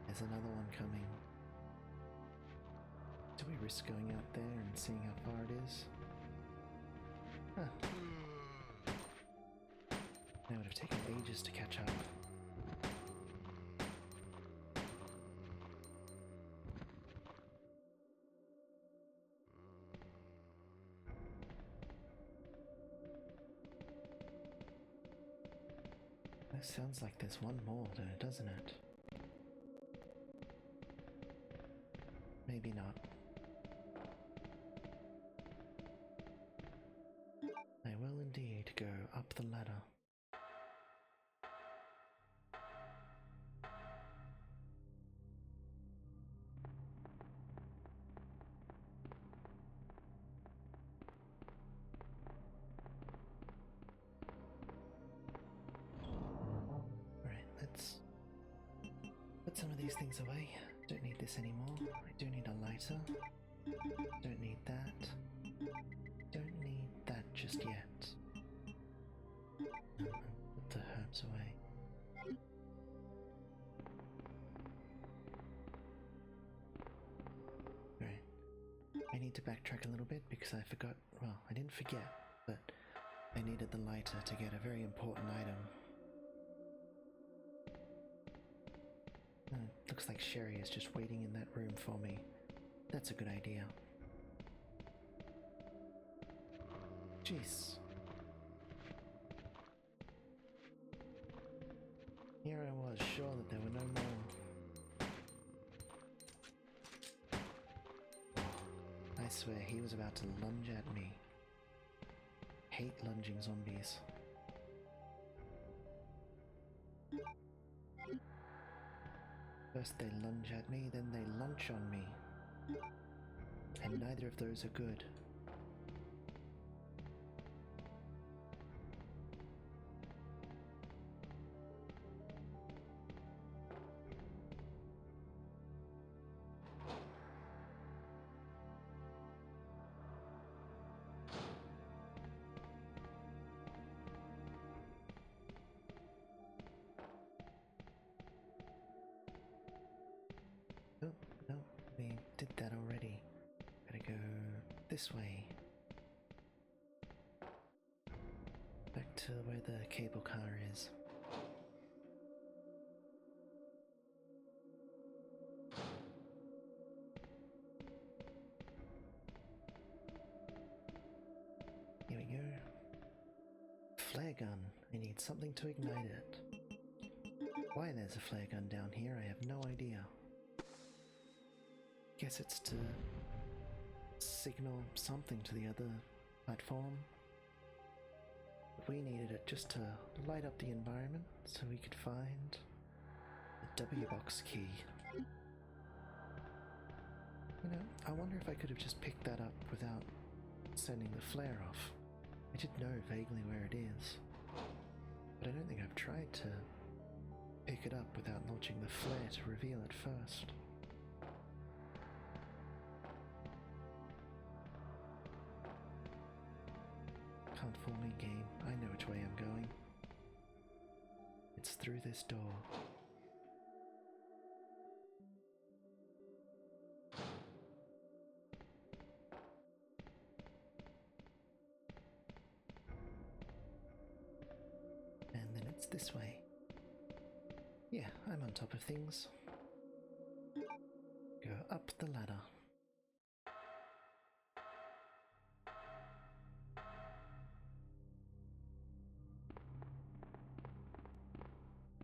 There's another one coming. Do we risk going out there and seeing how far it is? Huh. That would have taken ages to catch up. That sounds like there's one more though, doesn't it? Maybe not. I will indeed go up the ladder. Alright, let's put some of these things away. Don't need this anymore. I do need a lighter. Don't need that. Don't need that just yet. Put the herbs away. Right. I need to backtrack a little bit because I forgot. Well, I didn't forget, but I needed the lighter to get a very important item. Looks like Sherry is just waiting in that room for me. That's a good idea. Jeez. Here I was, sure that there were no more. I swear he was about to lunge at me. Hate lunging zombies. First they lunge at me, then they lunch on me. And neither of those are good. No, we did that already. Gotta go this way. Back to where the cable car is. Here we go. Flare gun. I need something to ignite it. Why there's a flare gun down here, I have no idea. Guess it's to signal something to the other platform. We needed it just to light up the environment so we could find the W box key. You know, I wonder if I could have just picked that up without sending the flare off. I did know vaguely where it is, but I don't think I've tried to pick it up without launching the flare to reveal it first. Can't fool me, game. I know which way I'm going. It's through this door. And then it's this way. Yeah, I'm on top of things. Go up the ladder.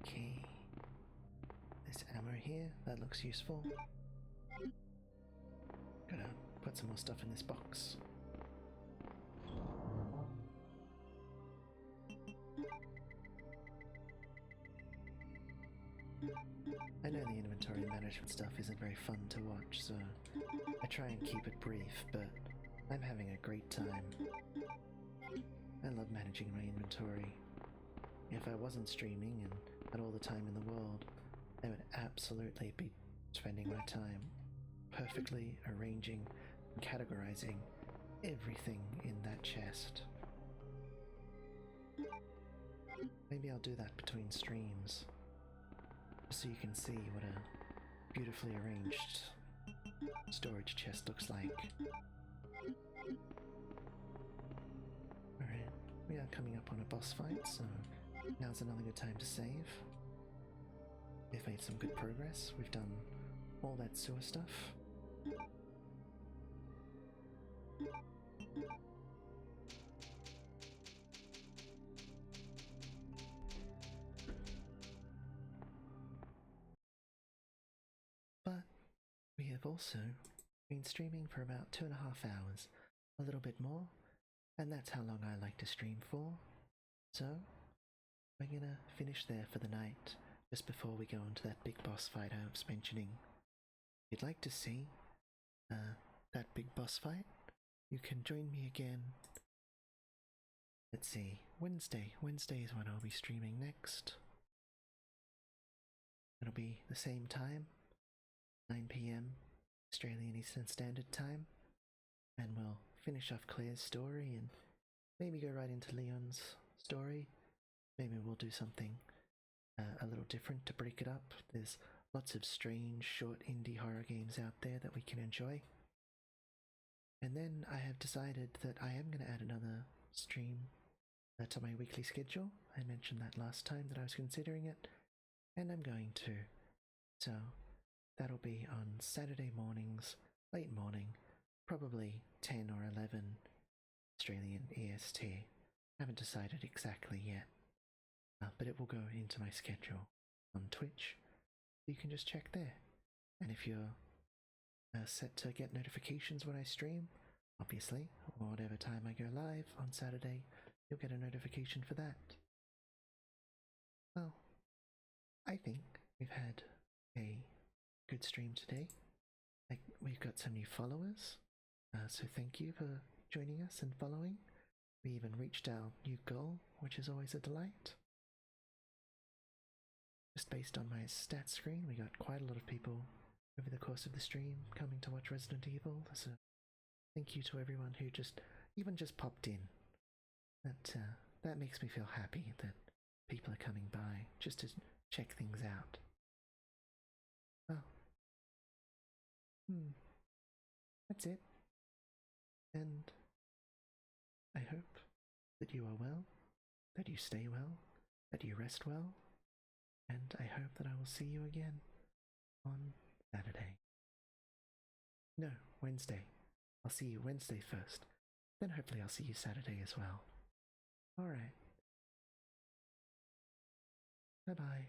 Okay. There's ammo here, that looks useful. Gotta put some more stuff in this box. I know the inventory management stuff isn't very fun to watch, so I try and keep it brief, but I'm having a great time. I love managing my inventory. if I wasn't streaming and had all the time in the world, I would absolutely be spending my time perfectly arranging and categorizing everything in that chest. Maybe I'll do that between streams, so you can see what a beautifully arranged storage chest looks like. Alright, we are coming up on a boss fight, so now's another good time to save. We've made some good progress. We've done all that sewer stuff. But we have also been streaming for about 2.5 hours, a little bit more, and that's how long I like to stream for. So, we're gonna finish there for the night, just before we go into that big boss fight I was mentioning. If you'd like to see that big boss fight, you can join me again. Let's see, Wednesday. Wednesday is when I'll be streaming next. It'll be the same time, 9 PM Australian Eastern Standard Time, and we'll finish off Claire's story and maybe go right into Leon's story. Maybe we'll do something a little different to break it up. There's lots of strange, short indie horror games out there that we can enjoy. And then I have decided that I am going to add another stream to my weekly schedule. I mentioned that last time that I was considering it, and I'm going to. So that'll be on Saturday mornings, late morning, probably 10 or 11 Australian EST. Haven't decided exactly yet, but it will go into my schedule on Twitch. You can just check there. And if you're set to get notifications when I stream, obviously, or whatever time I go live on Saturday, you'll get a notification for that. Well, I think we've had a good stream today. We've got some new followers, so thank you for joining us and following. We even reached our new goal, which is always a delight. Just based on my stats screen, we got quite a lot of people over the course of the stream coming to watch Resident Evil, so thank you to everyone who just popped in. That makes me feel happy that people are coming by just to check things out. Well, that's it. And I hope that you are well, that you stay well, that you rest well, and I hope that I will see you again on Saturday. No, Wednesday. I'll see you Wednesday first. Then hopefully I'll see you Saturday as well. Alright. Bye-bye.